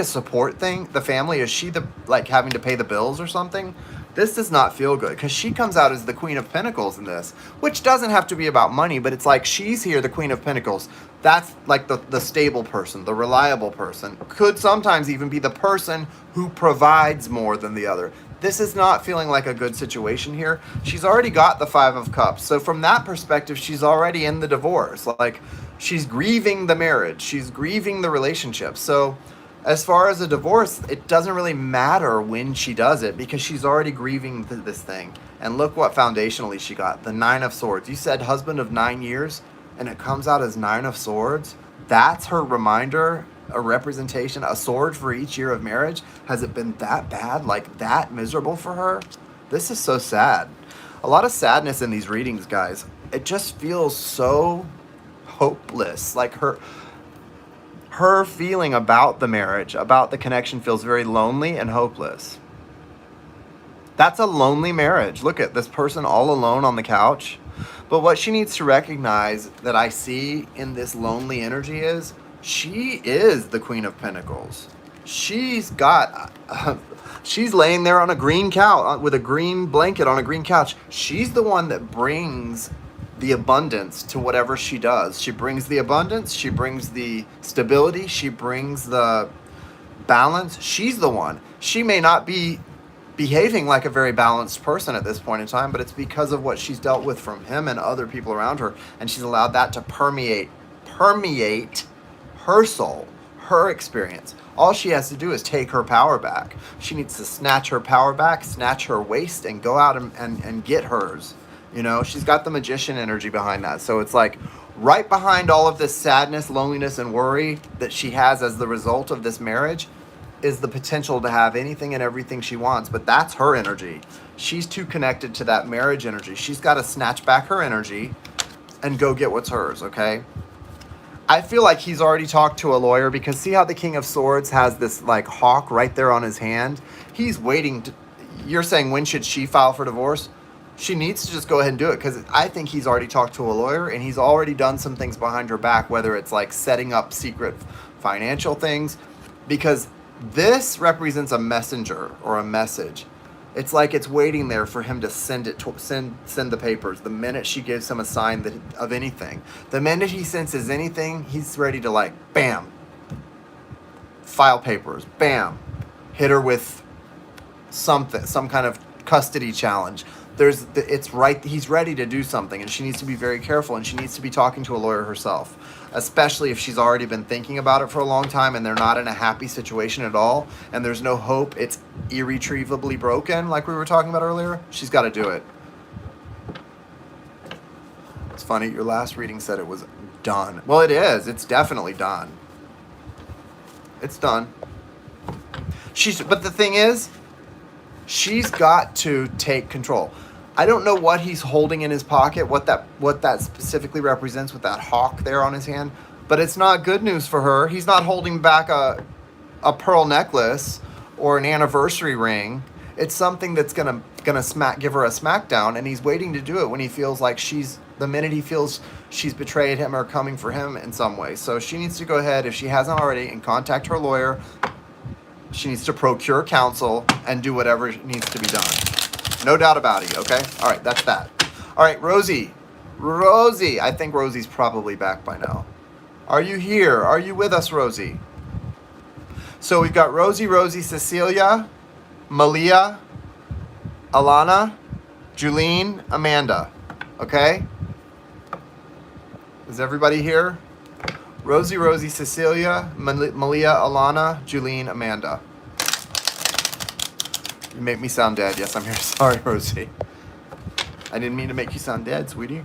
support the family? Is she having to pay the bills or something? This does not feel good, because she comes out as the Queen of Pentacles in this, which doesn't have to be about money, but it's like she's here, the Queen of Pentacles. That's like the stable person, the reliable person. Could sometimes even be the person who provides more than the other. This is not feeling like a good situation here. She's already got the Five of Cups. So from that perspective, she's already in the divorce. Like, she's grieving the marriage. She's grieving the relationship. So as far as a divorce, it doesn't really matter when she does it, because she's already grieving this thing. And look what foundationally she got. The Nine of Swords. You said husband of 9 years, and it comes out as 9 of Swords. That's her reminder, a representation, a sword for each year of marriage. Has it been that bad, like that miserable for her? This is so sad. A lot of sadness in these readings, guys. It just feels so hopeless. Like her feeling about the marriage, about the connection, feels very lonely and hopeless. That's a lonely marriage. Look at this person all alone on the couch. But what she needs to recognize that I see in this lonely energy is she is the Queen of Pentacles. She's laying there on a green couch with a green blanket on a green couch. She's the one that brings the abundance to whatever she does. She brings the abundance, she brings the stability, she brings the balance. She's the one. She may not be behaving like a very balanced person at this point in time, but it's because of what she's dealt with from him and other people around her, and she's allowed that to permeate her soul, her experience. All she has to do is take her power back. She needs to snatch her power back, snatch her waist, and go out and get hers. You know, she's got the magician energy behind that. So it's like right behind all of this sadness, loneliness, and worry that she has as the result of this marriage is the potential to have anything and everything she wants. But that's her energy. She's too connected to that marriage energy. She's got to snatch back her energy and go get what's hers, okay? I feel like he's already talked to a lawyer, because see how the King of Swords has this like hawk right there on his hand? He's waiting to... You're saying, when should she file for divorce? She needs to just go ahead and do it, because I think he's already talked to a lawyer, and he's already done some things behind her back, whether it's like setting up secret financial things, because this represents a messenger or a message. It's like it's waiting there for him to send the papers. The minute she gives him a sign of anything, the minute he senses anything, he's ready to like, bam, file papers, bam, hit her with something, some kind of custody challenge. He's ready to do something, and she needs to be very careful, and she needs to be talking to a lawyer herself, especially if she's already been thinking about it for a long time and they're not in a happy situation at all, and there's no hope, it's irretrievably broken, like we were talking about earlier. She's got to do it. It's funny, your last reading said it was done. Well, it is. It's definitely done. It's done. But the thing is, she's got to take control. I don't know what he's holding in his pocket, what that specifically represents with that hawk there on his hand, but it's not good news for her. He's not holding back a pearl necklace or an anniversary ring. It's something that's gonna give her a smackdown, and he's waiting to do it when he feels like the minute he feels she's betrayed him or coming for him in some way. So she needs to go ahead, if she hasn't already, and contact her lawyer. She needs to procure counsel and do whatever needs to be done. No doubt about it, okay? All right, that's that. All right, Rosie. I think Rosie's probably back by now. Are you here? Are you with us, Rosie? So we've got Rosie, Cecilia, Malia, Alana, Julene, Amanda. Okay? Is everybody here? Rosie, Cecilia, Malia, Alana, Julene, Amanda. You make me sound dead. Yes, I'm here. Sorry, Rosie. I didn't mean to make you sound dead, sweetie.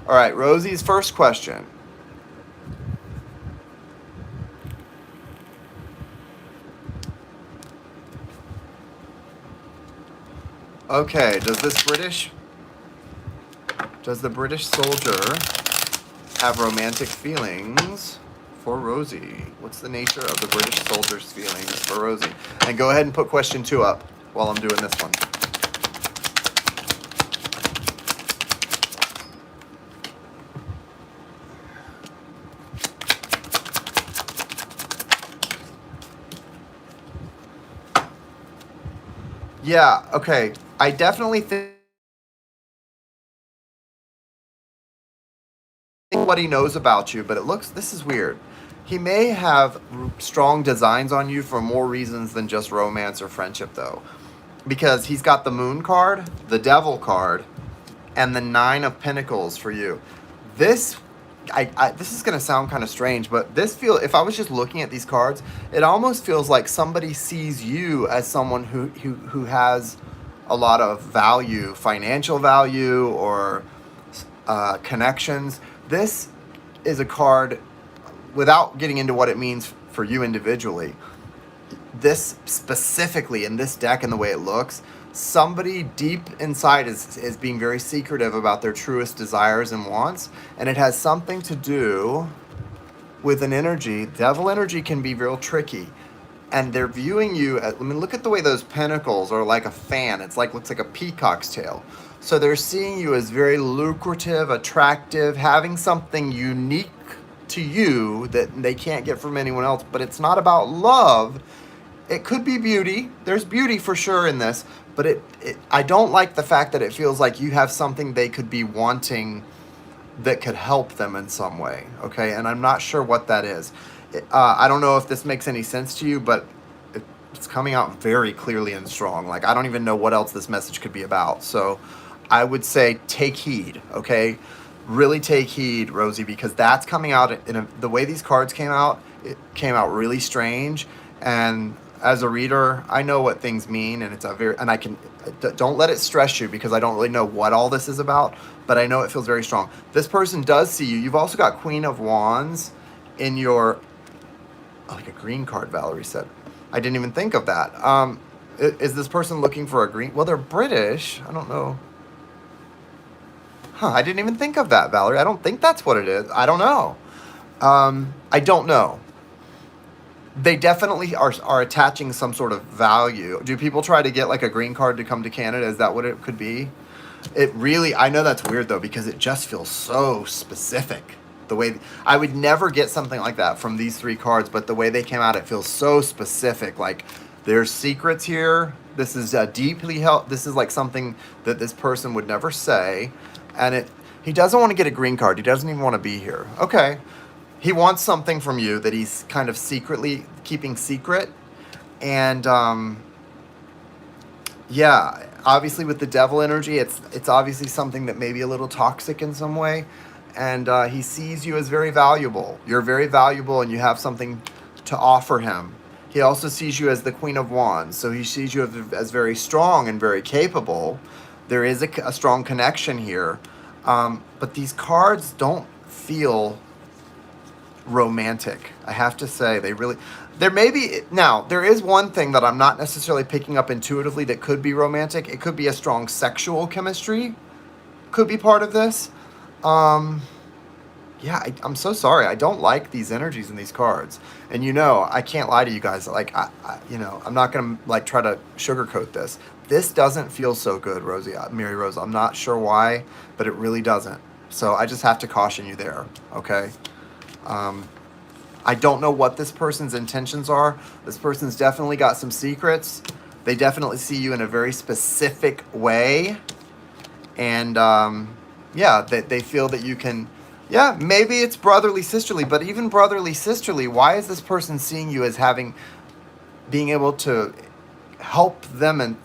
All right, Rosie's first question. Okay, does the British soldier have romantic feelings for Rosie? What's the nature of the British soldier's feelings for Rosie? And go ahead and put question 2 up while I'm doing this one. Yeah, okay. I definitely think what he knows about you, but this is weird. He may have strong designs on you for more reasons than just romance or friendship, though. Because he's got the Moon card, the Devil card, and the Nine of Pentacles for you. This, this is gonna sound kind of strange, but if I was just looking at these cards, it almost feels like somebody sees you as someone who has a lot of value, financial value, or connections. This is a card, without getting into what it means for you individually, this specifically in this deck and the way it looks, somebody deep inside is being very secretive about their truest desires and wants, and it has something to do with an energy. Devil energy can be real tricky, and they're viewing you as, I mean, look at the way those pentacles are like a fan. It's like, looks like a peacock's tail. So they're seeing you as very lucrative, attractive, having something unique to you that they can't get from anyone else. But it's not about love. It could be beauty. There's beauty for sure in this, but I don't like the fact that it feels like you have something they could be wanting that could help them in some way, okay? And I'm not sure what that is. I don't know if this makes any sense to you, but it's coming out very clearly and strong. Like, I don't even know what else this message could be about. So I would say take heed, okay? Really take heed, Rosie, because that's coming out the way these cards came out, it came out really strange. And as a reader, I know what things mean, and don't let it stress you, because I don't really know what all this is about, but I know it feels very strong. This person does see you. You've also got Queen of Wands in your, like a green card, Valerie said. I didn't even think of that. Is this person looking for a green? Well, they're British. I don't know. I didn't even think of that, Valerie. I don't think that's what it is. I don't know. I don't know. They definitely are attaching some sort of value. Do people try to get like a green card to come to Canada? Is that what it could be? It really, I know that's weird though, because it just feels so specific. The way, I would never get something like that from these three cards, but the way they came out, it feels so specific. Like, there's secrets here. This is deeply held. This is like something that this person would never say. And he doesn't want to get a green card. He doesn't even want to be here. Okay. He wants something from you that he's kind of secretly keeping secret. And yeah, obviously with the devil energy, it's obviously something that may be a little toxic in some way. And he sees you as very valuable. You're very valuable, and you have something to offer him. He also sees you as the Queen of Wands. So he sees you as very strong and very capable. There is a strong connection here. But these cards don't feel romantic, I have to say. There is one thing that I'm not necessarily picking up intuitively that could be romantic. It could be a strong sexual chemistry, could be part of this. Yeah, I'm so sorry. I don't like these energies in these cards, and I can't lie to you guys. Like, I'm not gonna like try to sugarcoat this. This doesn't feel so good, Rosie, Mary Rose. I'm not sure why, but it really doesn't. So I just have to caution you there, okay? I don't know what this person's intentions are. This person's definitely got some secrets. They definitely see you in a very specific way. And, yeah, they feel that you can, yeah, maybe it's brotherly, sisterly, but even brotherly, sisterly, why is this person seeing you as being able to help them? And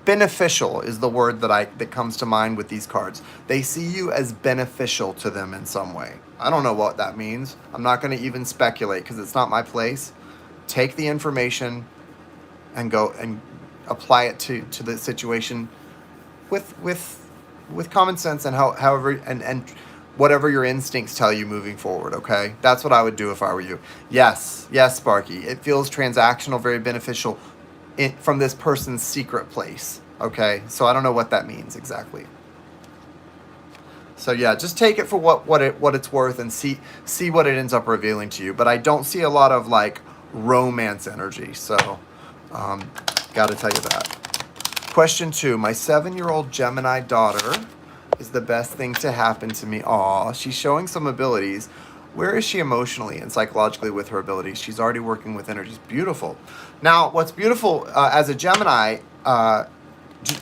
beneficial is the word that comes to mind with these cards. They see you as beneficial to them in some way. I don't know what that means. I'm not going to even speculate, because it's not my place. Take the information and go and apply it to the situation with common sense, and however and whatever your instincts tell you moving forward, okay? That's what I would do if I were you. Yes, Sparky. It feels transactional, very beneficial from this person's secret place, okay? So I don't know what that means exactly. So yeah, just take it for what it's worth, and see what it ends up revealing to you. But I don't see a lot of like romance energy. So gotta tell you that. Question 2. My 7-year-old Gemini daughter is the best thing to happen to me. Aw, she's showing some abilities. Where is she emotionally and psychologically with her abilities? She's already working with energies. Beautiful. Now, what's beautiful as a Gemini,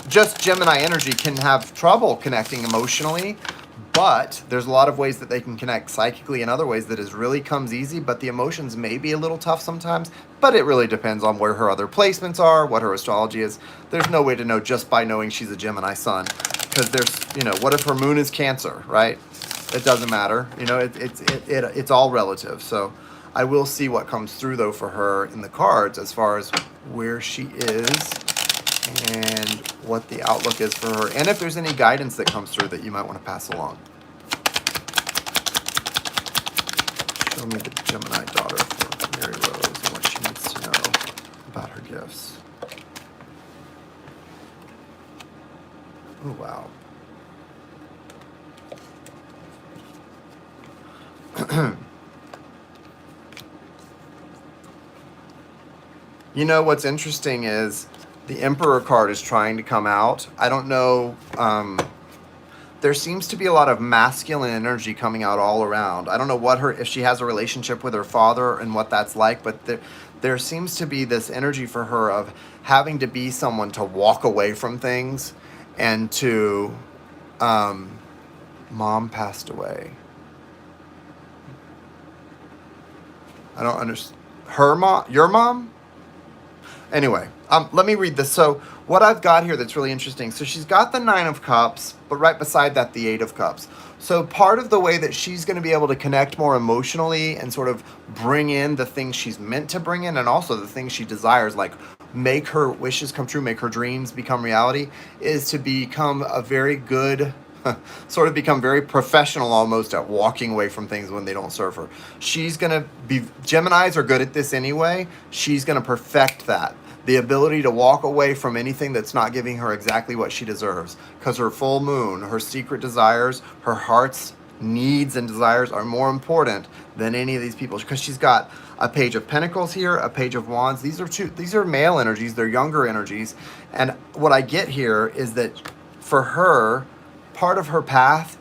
just Gemini energy can have trouble connecting emotionally, but there's a lot of ways that they can connect psychically and other ways that is really comes easy, but the emotions may be a little tough sometimes, but it really depends on where her other placements are, what her astrology is. There's no way to know just by knowing she's a Gemini sun, because there's, what if her moon is Cancer, right? It doesn't matter. It's all relative. So I will see what comes through, though, for her in the cards as far as where she is and what the outlook is for her, and if there's any guidance that comes through that you might want to pass along. Show me the Gemini daughter for Mary Rose and what she needs to know about her gifts. Oh, wow. What's interesting is the Emperor card is trying to come out. I don't know. There seems to be a lot of masculine energy coming out all around. I don't know if she has a relationship with her father and what that's like, but there seems to be this energy for her of having to be someone to walk away from things and to, mom passed away. I don't understand. Her mom? Your mom? Anyway, let me read this. So what I've got here that's really interesting. So she's got the 9 of Cups, but right beside that, the 8 of Cups. So part of the way that she's going to be able to connect more emotionally and sort of bring in the things she's meant to bring in, and also the things she desires, like make her wishes come true, make her dreams become reality, is to become a very good... sort of become very professional almost at walking away from things when they don't serve her. She's going to be... Geminis are good at this anyway. She's going to perfect that. The ability to walk away from anything that's not giving her exactly what she deserves. Because her full moon, her secret desires, her heart's needs and desires are more important than any of these people. Because she's got a Page of Pentacles here, a Page of Wands. These are male energies. They're younger energies. And what I get here is that for her... part of her path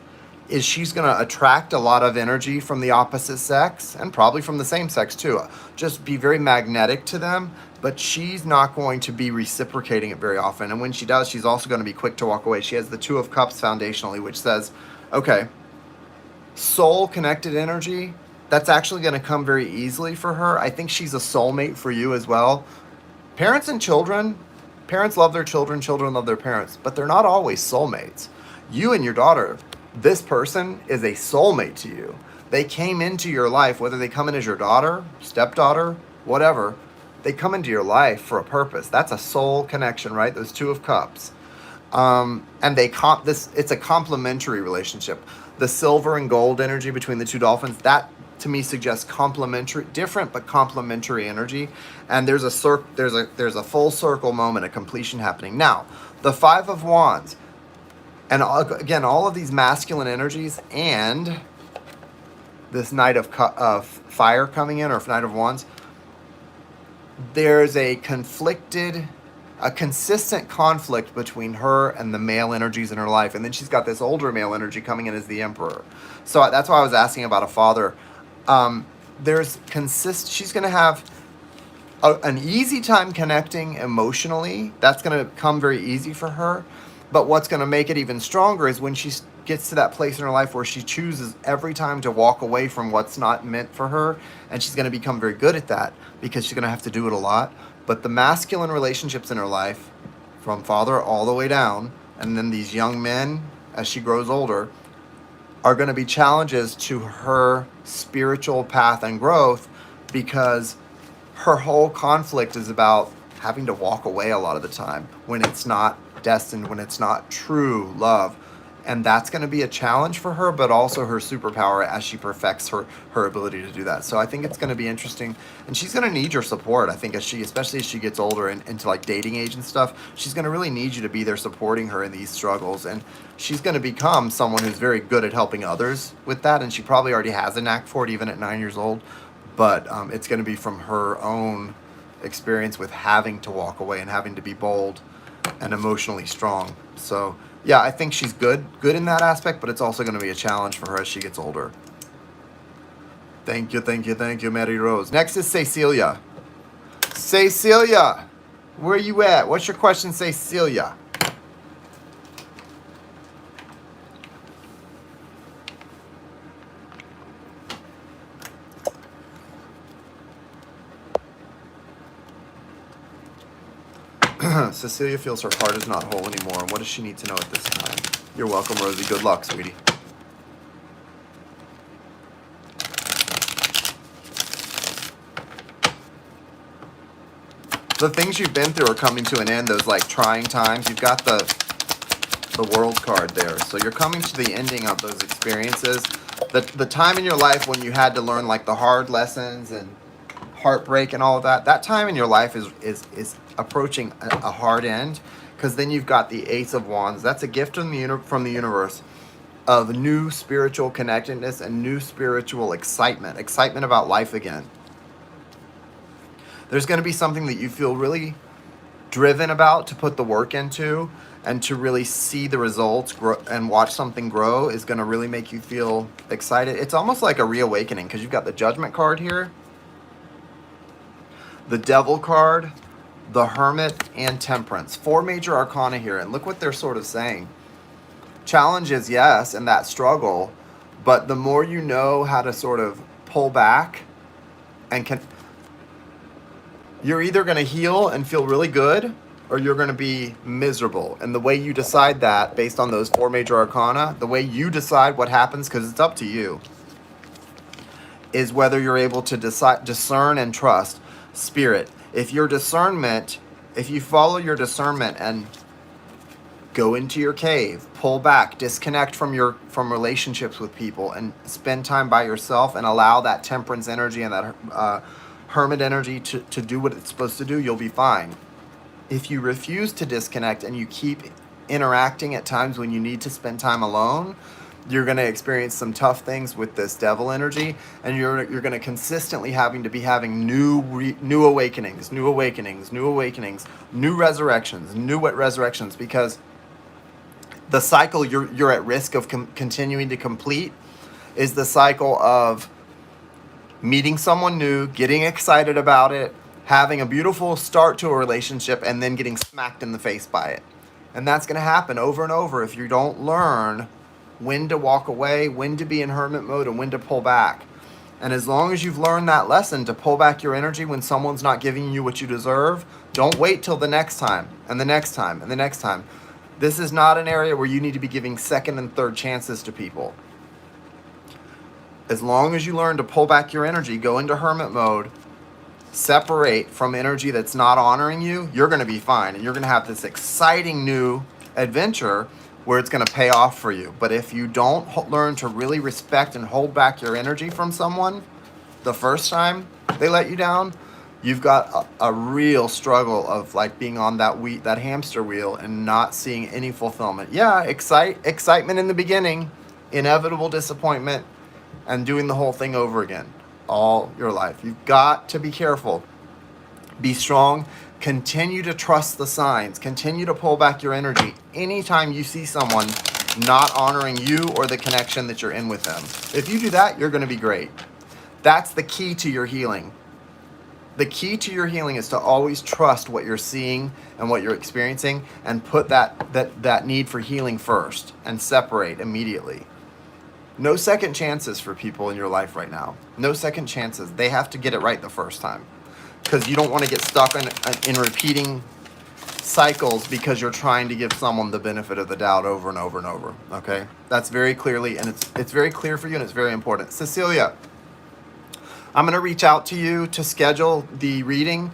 is she's going to attract a lot of energy from the opposite sex, and probably from the same sex too. Just be very magnetic to them, but she's not going to be reciprocating it very often. And when she does, she's also going to be quick to walk away. She has the 2 of Cups foundationally, which says, okay, soul connected energy, that's actually going to come very easily for her. I think she's a soulmate for you as well. Parents and children, parents love their children, children love their parents, but they're not always soulmates. You and your daughter, this person is a soulmate to you. They came into your life, whether they come in as your daughter, stepdaughter, whatever, they come into your life for a purpose. That's a soul connection, right? Those 2 of Cups. And it's a complementary relationship. The silver and gold energy between the 2 dolphins, that to me suggests complementary, different but complementary energy. And there's a full circle moment, a completion happening. Now, the 5 of Wands. And again, all of these masculine energies and this Knight of Fire coming in, or Knight of Wands, there's a consistent conflict between her and the male energies in her life. And then she's got this older male energy coming in as the Emperor. So that's why I was asking about a father. She's going to have an easy time connecting emotionally. That's going to come very easy for her. But what's going to make it even stronger is when she gets to that place in her life where she chooses every time to walk away from what's not meant for her. And she's going to become very good at that because she's going to have to do it a lot. But the masculine relationships in her life, from father all the way down, and then these young men as she grows older, are going to be challenges to her spiritual path and growth, because her whole conflict is about having to walk away a lot of the time when it's not destined, when it's not true love. And that's going to be a challenge for her, but also her superpower as she perfects her ability to do that. So I think it's going to be interesting, and she's going to need your support. I think especially as she gets older and into like dating age and stuff, she's going to really need you to be there supporting her in these struggles. And she's going to become someone who's very good at helping others with that. And she probably already has a knack for it, even at 9 years old. But it's going to be from her own experience with having to walk away and having to be bold and emotionally strong. So yeah, I think she's good in that aspect, but it's also going to be a challenge for her as she gets older. Thank you, thank you, thank you, Mary Rose. Next is Cecilia. Cecilia, where you at? What's your question, Cecilia? Cecilia feels her heart is not whole anymore. What does she need to know at this time? You're welcome, Rosie. Good luck, sweetie. The things you've been through are coming to an end, those like trying times. You've got the world card there. So you're coming to the ending of those experiences. The time in your life when you had to learn like the hard lessons and heartbreak and all of that, that time in your life is approaching a hard end, because then you've got the Ace of Wands. That's a gift from the universe of new spiritual connectedness and new spiritual excitement about life again. There's going to be something that you feel really driven about to put the work into, and to really see the results grow and watch something grow is going to really make you feel excited. It's almost like a reawakening, because you've got the Judgment card here, the Devil card, the Hermit, and Temperance. 4 major arcana here, and look what they're sort of saying. Challenges, yes, and that struggle, but the more you know how to sort of pull back and you're either going to heal and feel really good, or you're going to be miserable. And the way you decide that, based on those 4 major arcana, the way you decide what happens, because it's up to you, is whether you're able to discern and trust spirit. If you follow your discernment and go into your cave, pull back, disconnect from relationships with people, and spend time by yourself, and allow that Temperance energy and that Hermit energy to do what it's supposed to do, you'll be fine. If you refuse to disconnect and you keep interacting at times when you need to spend time alone, you're going to experience some tough things with this Devil energy, and you're going to consistently having new awakenings, new resurrections, because the cycle you're at risk of continuing to complete is the cycle of meeting someone new, getting excited about it, having a beautiful start to a relationship, and then getting smacked in the face by it. And that's going to happen over and over if you don't learn when to walk away, when to be in hermit mode, and when to pull back. And as long as you've learned that lesson to pull back your energy when someone's not giving you what you deserve, don't wait till the next time, and the next time, and the next time. This is not an area where you need to be giving second and third chances to people. As long as you learn to pull back your energy, go into hermit mode, separate from energy that's not honoring you, you're going to be fine. And you're going to have this exciting new adventure where it's going to pay off for you. But if you don't learn to really respect and hold back your energy from someone the first time they let you down, you've got a real struggle of like being on that hamster wheel and not seeing any fulfillment. Yeah, excitement in the beginning, inevitable disappointment, and doing the whole thing over again all your life. You've got to be careful. Be strong. Continue to trust the signs. Continue to pull back your energy anytime you see someone not honoring you or the connection that you're in with them. If you do that, you're going to be great. That's the key to your healing. The key to your healing is to always trust what you're seeing and what you're experiencing, and put that need for healing first, and separate immediately. No second chances for people in your life right now. No second chances. They have to get it right the first time, because you don't want to get stuck in repeating cycles because you're trying to give someone the benefit of the doubt over and over and over. Okay? That's very clearly, and it's very clear for you, and it's very important. Cecilia, I'm going to reach out to you to schedule the reading.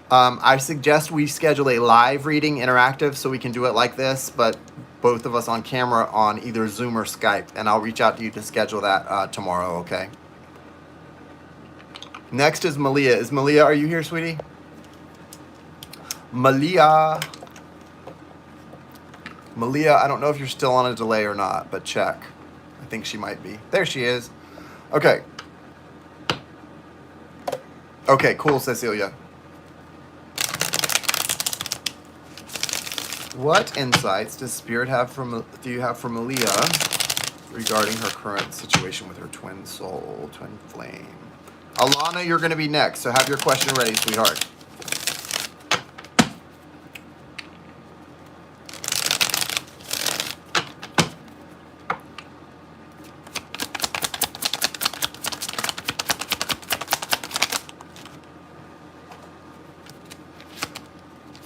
I suggest we schedule a live reading, interactive, so we can do it like this, but both of us on camera on either Zoom or Skype, and I'll reach out to you to schedule that tomorrow, okay? Next is Malia. Malia, are you here, sweetie? Malia, I don't know if you're still on a delay or not, but check. I think she might be. There she is. Okay. Okay, cool, Cecilia. What insights does Spirit do you have for Malia regarding her current situation with her twin soul, twin flame. Alana, you're going to be next, so have your question ready, sweetheart.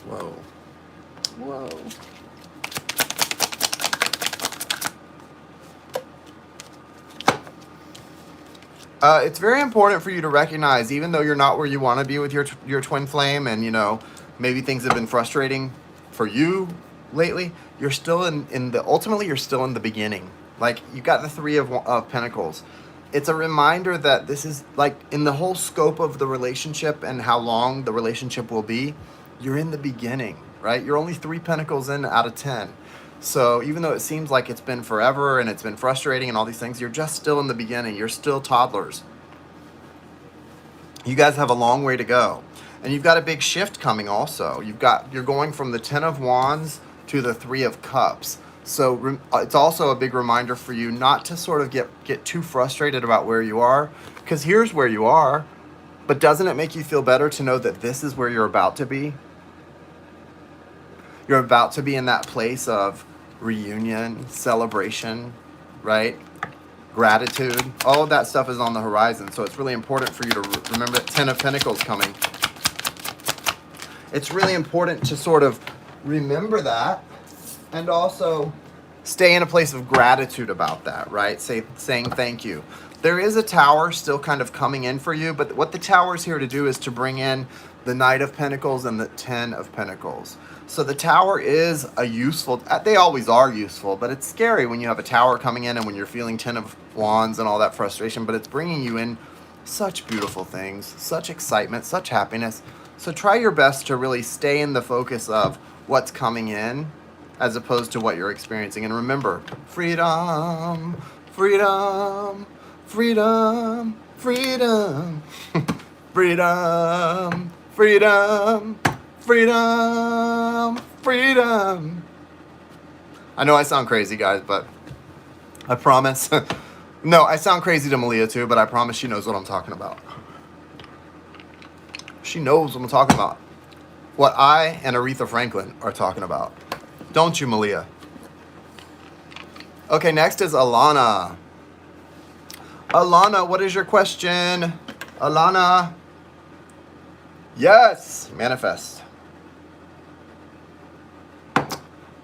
Whoa. Whoa. It's very important for you to recognize, even though you're not where you want to be with your twin flame, and maybe things have been frustrating for you lately. You're still ultimately you're still in the beginning. Like, you got the Three of Pentacles. It's a reminder that this is like in the whole scope of the relationship and how long the relationship will be. You're in the beginning, right? You're only 3 pentacles in out of 10. So even though it seems like it's been forever and it's been frustrating and all these things, you're just still in the beginning. You're still toddlers. You guys have a long way to go. And you've got a big shift coming also. You're going from the 10 of Wands to the 3 of Cups. So it's also a big reminder for you not to sort of get too frustrated about where you are, because here's where you are. But doesn't it make you feel better to know that this is where you're about to be? You're about to be in that place of reunion, celebration, right? Gratitude. All of that stuff is on the horizon. So it's really important for you to remember that 10 of Pentacles coming. It's really important to sort of remember that and also stay in a place of gratitude about that, right? Saying thank you. There is a tower still kind of coming in for you, but what the tower is here to do is to bring in the Knight of Pentacles and the 10 of Pentacles. So the tower is a useful, they always are useful, but it's scary when you have a tower coming in and when you're feeling 10 of Wands and all that frustration, but it's bringing you in such beautiful things, such excitement, such happiness. So try your best to really stay in the focus of what's coming in as opposed to what you're experiencing. And remember, freedom, freedom, freedom, freedom, freedom, freedom, freedom, freedom. I know I sound crazy, guys, but I promise. No, I sound crazy to Malia too, but I promise she knows what I'm talking about. She knows what I'm talking about. What I and Aretha Franklin are talking about. Don't you, Malia? Okay, next is Alana. Alana, what is your question? Alana. Yes, manifest.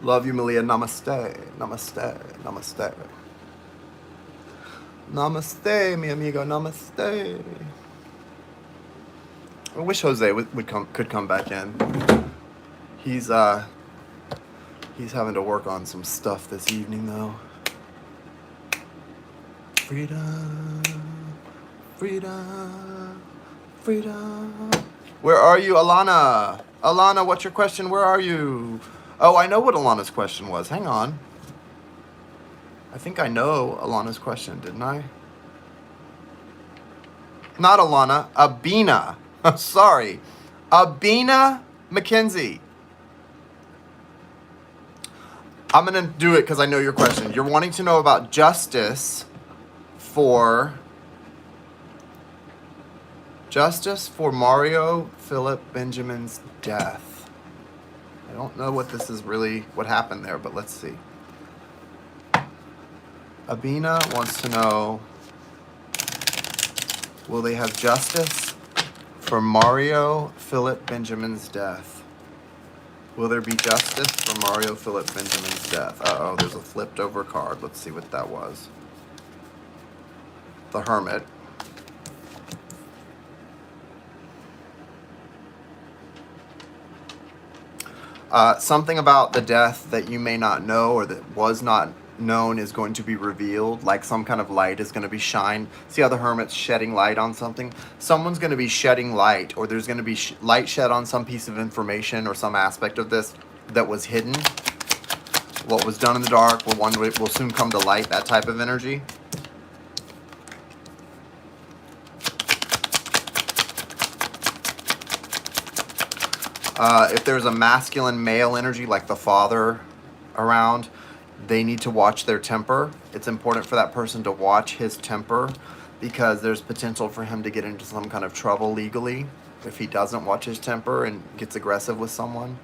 Love you, Malia. Namaste. Namaste. Namaste. Namaste, mi amigo. Namaste. I wish Jose could come back in. He's having to work on some stuff this evening though. Freedom, freedom, freedom. Where are you, Alana? Alana, what's your question? Where are you? Oh, I know what Alana's question was. Hang on. I think I know Alana's question, didn't I? Not Alana, Abina. Sorry. Abina McKenzie. I'm going to do it because I know your question. You're wanting to know about justice for Mario Philip Benjamin's death. I don't know what this is really, what happened there, but let's see. Abina wants to know, will they have justice for Mario Philip Benjamin's death? Will there be justice for Mario Philip Benjamin's death? Uh-oh, there's a flipped over card. Let's see what that was. The Hermit. Something about the death that you may not know or that was not known is going to be revealed, like some kind of light is going to be shined. See how the Hermit's shedding light on something? Someone's going to be shedding light, or there's going to be light shed on some piece of information or some aspect of this that was hidden. What was done in the dark will soon come to light, that type of energy. If there's a masculine male energy like the father around, they need to watch their temper. It's important for that person to watch his temper because there's potential for him to get into some kind of trouble legally if he doesn't watch his temper and gets aggressive with someone.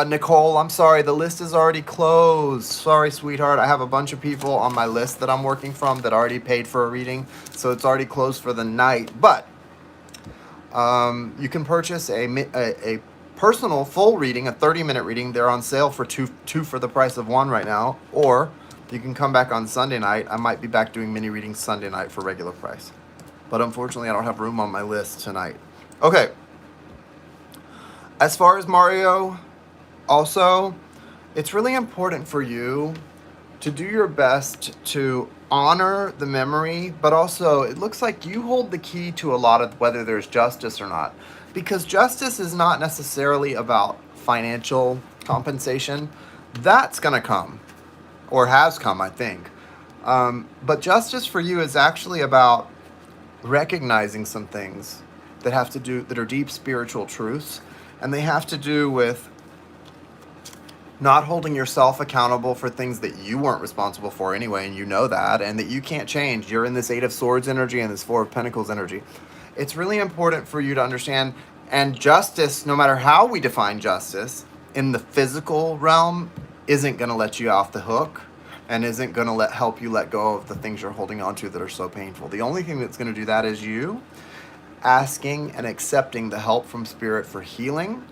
Nicole, I'm sorry, the list is already closed. Sorry, sweetheart. I have a bunch of people on my list that I'm working from that already paid for a reading, so it's already closed for the night. But you can purchase a personal full reading, a 30-minute reading. They're on sale for two for the price of one right now. Or you can come back on Sunday night. I might be back doing mini readings Sunday night for regular price. But unfortunately, I don't have room on my list tonight. Okay. As far as Mario, also, it's really important for you to do your best to honor the memory, but also it looks like you hold the key to a lot of whether there's justice or not. Because justice is not necessarily about financial compensation. That's going to come, or has come, I think. But justice for you is actually about recognizing some things that are deep spiritual truths, and they have to do with not holding yourself accountable for things that you weren't responsible for anyway, and you know that, and that you can't change. You're in this Eight of Swords energy and this Four of Pentacles energy. It's really important for you to understand, and justice, no matter how we define justice, in the physical realm, isn't going to let you off the hook, and isn't going to help you let go of the things you're holding on to that are so painful. The only thing that's going to do that is you asking and accepting the help from Spirit for healing,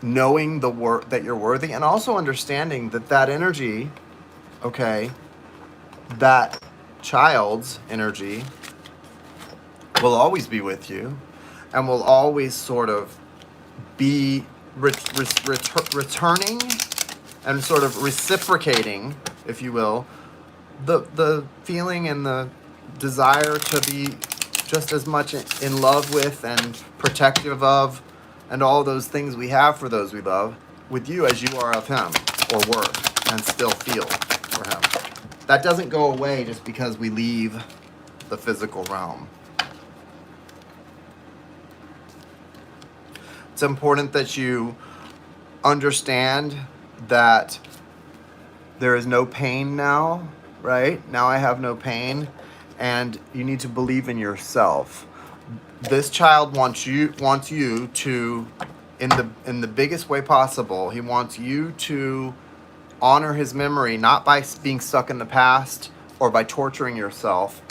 knowing that you're worthy, and also understanding that energy, okay, that child's energy will always be with you and will always sort of be returning and sort of reciprocating, if you will, the feeling and the desire to be just as much in love with and protective of and all those things we have for those we love with you as you are of him, or were, and still feel for him. That doesn't go away just because we leave the physical realm. It's important that you understand that there is no pain now, right? Now I have no pain, and you need to believe in yourself. This child wants you to, in the biggest way possible, he wants you to honor his memory, not by being stuck in the past or by torturing yourself,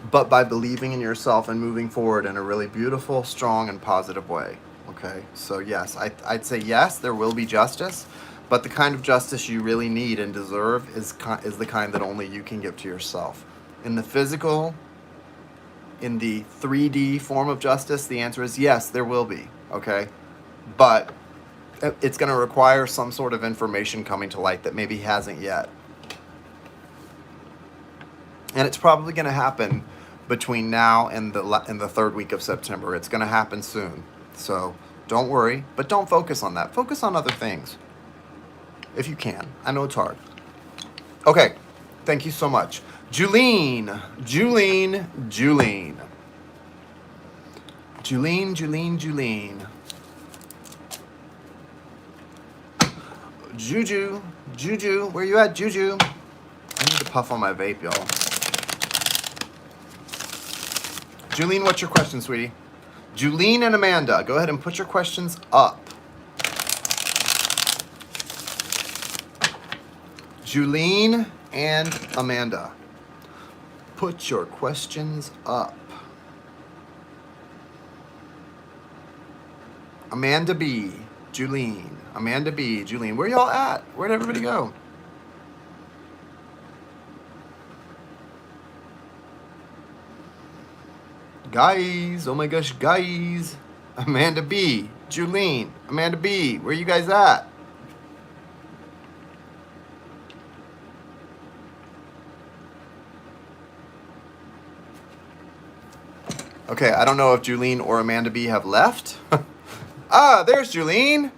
but by believing in yourself and moving forward in a really beautiful, strong, and positive way. Okay, so yes, I'd say yes, there will be justice, but the kind of justice you really need and deserve is the kind that only you can give to yourself. In the physical, in the 3D form of justice, the answer is yes, there will be, okay? But it's going to require some sort of information coming to light that maybe hasn't yet. And it's probably going to happen between now and the third week of September. It's going to happen soon. So don't worry, but don't focus on that. Focus on other things, if you can. I know it's hard. Okay, thank you so much. Julene. Juju. Juju, where you at, Juju? I need to puff on my vape, y'all. Julene, what's your question, sweetie? Julene and Amanda, go ahead and put your questions up. Julene and Amanda, put your questions up. Amanda B, Julene. Amanda B, Julene. Where y'all at? Where'd everybody go? Guys, oh my gosh, guys. Amanda B, Julene. Amanda B, where you guys at? Okay, I don't know if Julene or Amanda B have left. Ah, there's Julene.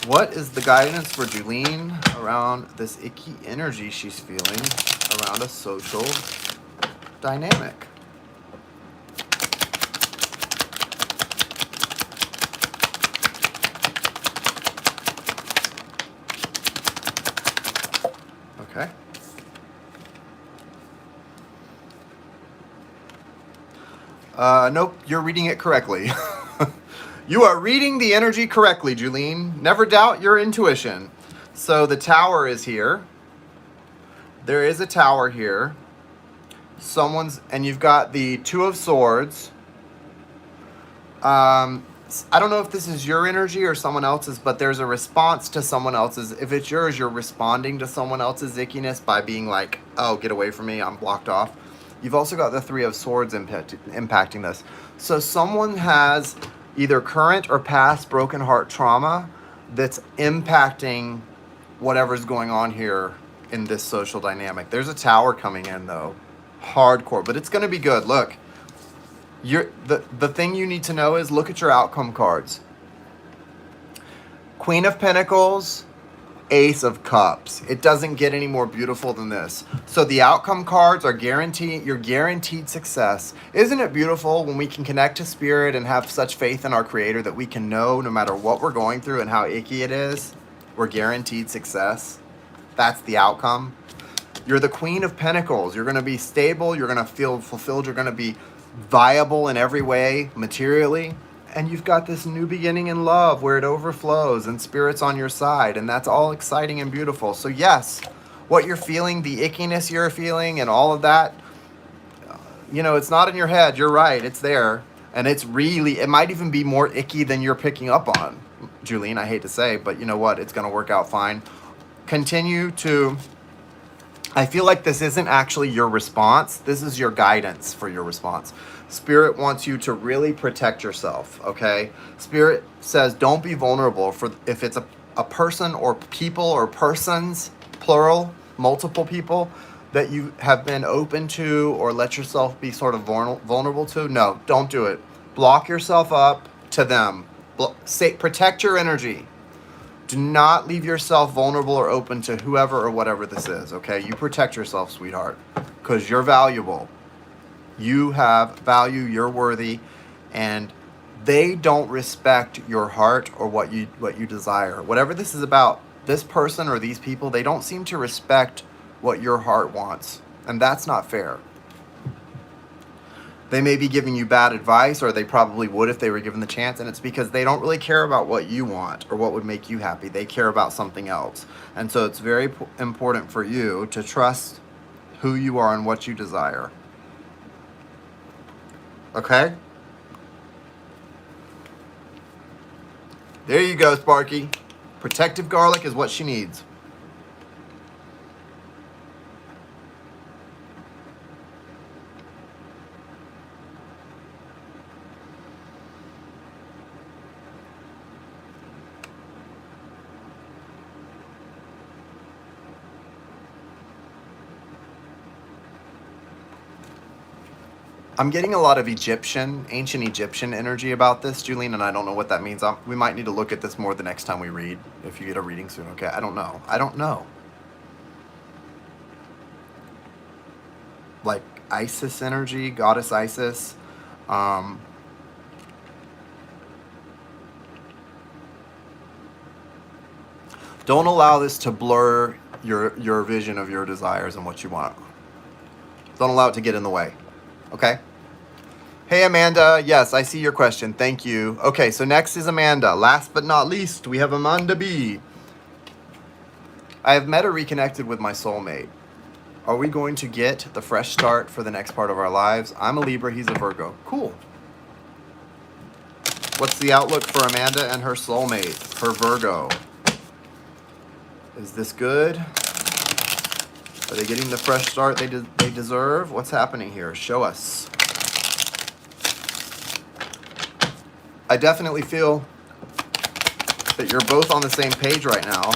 What is the guidance for Julene around this icky energy she's feeling around a social dynamic? Nope, you're reading it correctly. You are reading the energy correctly, Julene. Never doubt your intuition. So the tower is here. There is a tower here. And you've got the Two of Swords. I don't know if this is your energy or someone else's, but there's a response to someone else's. If it's yours, you're responding to someone else's ickiness by being like, oh, get away from me, I'm blocked off. You've also got the Three of Swords impacting this. So someone has either current or past broken heart trauma that's impacting whatever's going on here in this social dynamic. There's a tower coming in, though. Hardcore, but it's going to be good. Look. The thing you need to know is look at your outcome cards. Queen of Pentacles, Ace of Cups. It doesn't get any more beautiful than this. So the outcome cards are you're guaranteed success. Isn't it beautiful when we can connect to spirit and have such faith in our creator that we can know no matter what we're going through and how icky it is, we're guaranteed success? That's the outcome. You're the Queen of Pentacles. You're going to be stable. You're going to feel fulfilled. You're going to be viable in every way materially, and you've got this new beginning in love where it overflows and spirit's on your side, and that's all exciting and beautiful. So yes, what you're feeling, the ickiness you're feeling and all of that, it's not in your head. You're right, it's there, and it might even be more icky than you're picking up on, Julene. I hate to say, but you know what, it's going to work out fine. I feel like this isn't actually your response. This is your guidance for your response. Spirit wants you to really protect yourself, okay? Spirit says don't be vulnerable if it's a person or people or persons, plural, multiple people, that you have been open to or let yourself be sort of vulnerable to. No, don't do it. Block yourself up to them. Protect your energy. Do not leave yourself vulnerable or open to whoever or whatever this is, okay? You protect yourself, sweetheart, because you're valuable. You have value, you're worthy, and they don't respect your heart or what you desire. Whatever this is about, this person or these people, they don't seem to respect what your heart wants, and that's not fair. They may be giving you bad advice, or they probably would if they were given the chance, and it's because they don't really care about what you want or what would make you happy. They care about something else. And so it's very important for you to trust who you are and what you desire. Okay? There you go, Sparky. Protective garlic is what she needs. I'm getting a lot of ancient Egyptian energy about this, Julene, and I don't know what that means. We might need to look at this more the next time we read, if you get a reading soon, okay? I don't know. Like Isis energy, goddess Isis. Don't allow this to blur your vision of your desires and what you want. Don't allow it to get in the way. Okay. Hey, Amanda. Yes, I see your question. Thank you. Okay, so next is Amanda. Last but not least, we have Amanda B. I have met or reconnected with my soulmate. Are we going to get the fresh start for the next part of our lives? I'm a Libra. He's a Virgo. Cool. What's the outlook for Amanda and her soulmate, her Virgo? Is this good? Are they getting the fresh start they deserve? What's happening here? Show us. I definitely feel that you're both on the same page right now.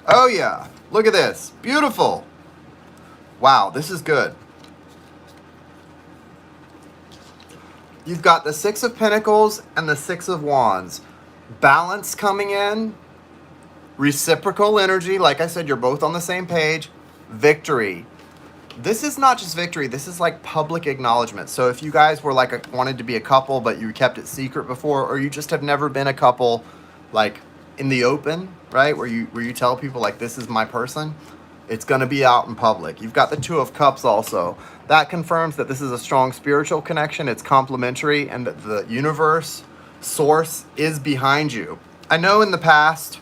Oh yeah, look at this. Beautiful. Wow, this is good. You've got the Six of Pentacles and the Six of Wands. Balance coming in. Reciprocal energy. Like I said, you're both on the same page. Victory. This is not just victory. This is like public acknowledgement. So if you guys were like wanted to be a couple, but you kept it secret before, or you just have never been a couple, like in the open, right? Where you tell people like, this is my person. It's going to be out in public. You've got the Two of Cups also. That confirms that this is a strong spiritual connection. It's complementary, and that the universe, source, is behind you. I know in the past,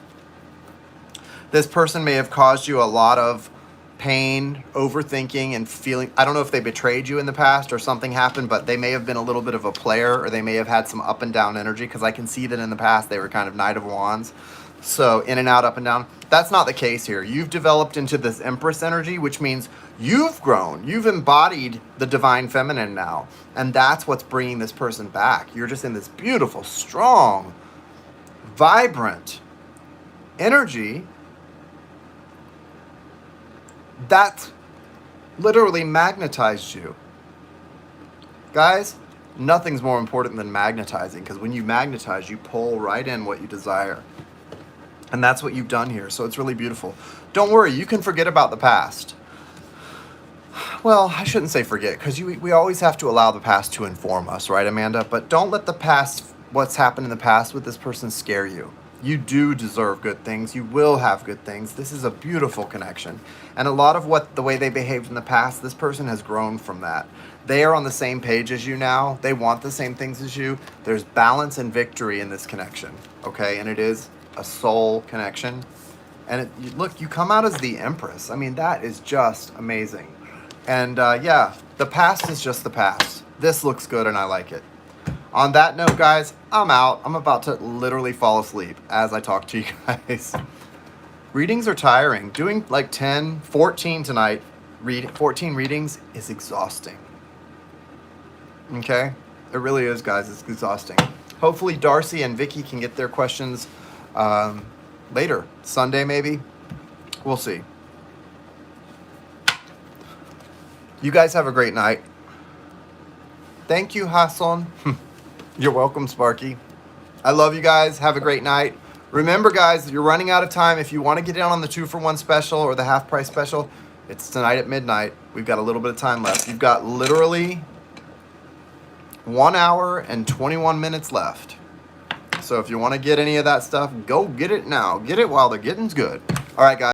this person may have caused you a lot of pain, overthinking, and feeling. I don't know if they betrayed you in the past or something happened, but they may have been a little bit of a player, or they may have had some up and down energy, because I can see that in the past they were kind of Knight of Wands. So in and out, up and down. That's not the case here. You've developed into this Empress energy, which means you've grown. You've embodied the divine feminine now. And that's what's bringing this person back. You're just in this beautiful, strong, vibrant energy that literally magnetized you. Guys, nothing's more important than magnetizing, because when you magnetize, you pull right in what you desire. And that's what you've done here. So it's really beautiful. Don't worry, you can forget about the past. Well, I shouldn't say forget, because we always have to allow the past to inform us, right, Amanda? But don't let the past, what's happened in the past with this person, scare you. You do deserve good things. You will have good things. This is a beautiful connection. And a lot of the way they behaved in the past, this person has grown from that. They are on the same page as you now. They want the same things as you. There's balance and victory in this connection, okay? And it is a soul connection. And look, you come out as the Empress. I mean, that is just amazing. And yeah, the past is just the past. This looks good and I like it. On that note, guys, I'm out. I'm about to literally fall asleep as I talk to you guys. Readings are tiring. Doing like 10, 14 tonight, 14 readings is exhausting. Okay? It really is, guys. It's exhausting. Hopefully Darcy and Vicky can get their questions later. Sunday, maybe. We'll see. You guys have a great night. Thank you, Hassan. You're welcome, Sparky. I love you guys. Have a great night. Remember, guys, you're running out of time. If you want to get in on the 2-for-1 special or the half price special, it's tonight at midnight. We've got a little bit of time left. You've got literally 1 hour and 21 minutes left. So if you want to get any of that stuff, go get it now. Get it while the getting's good. All right, guys.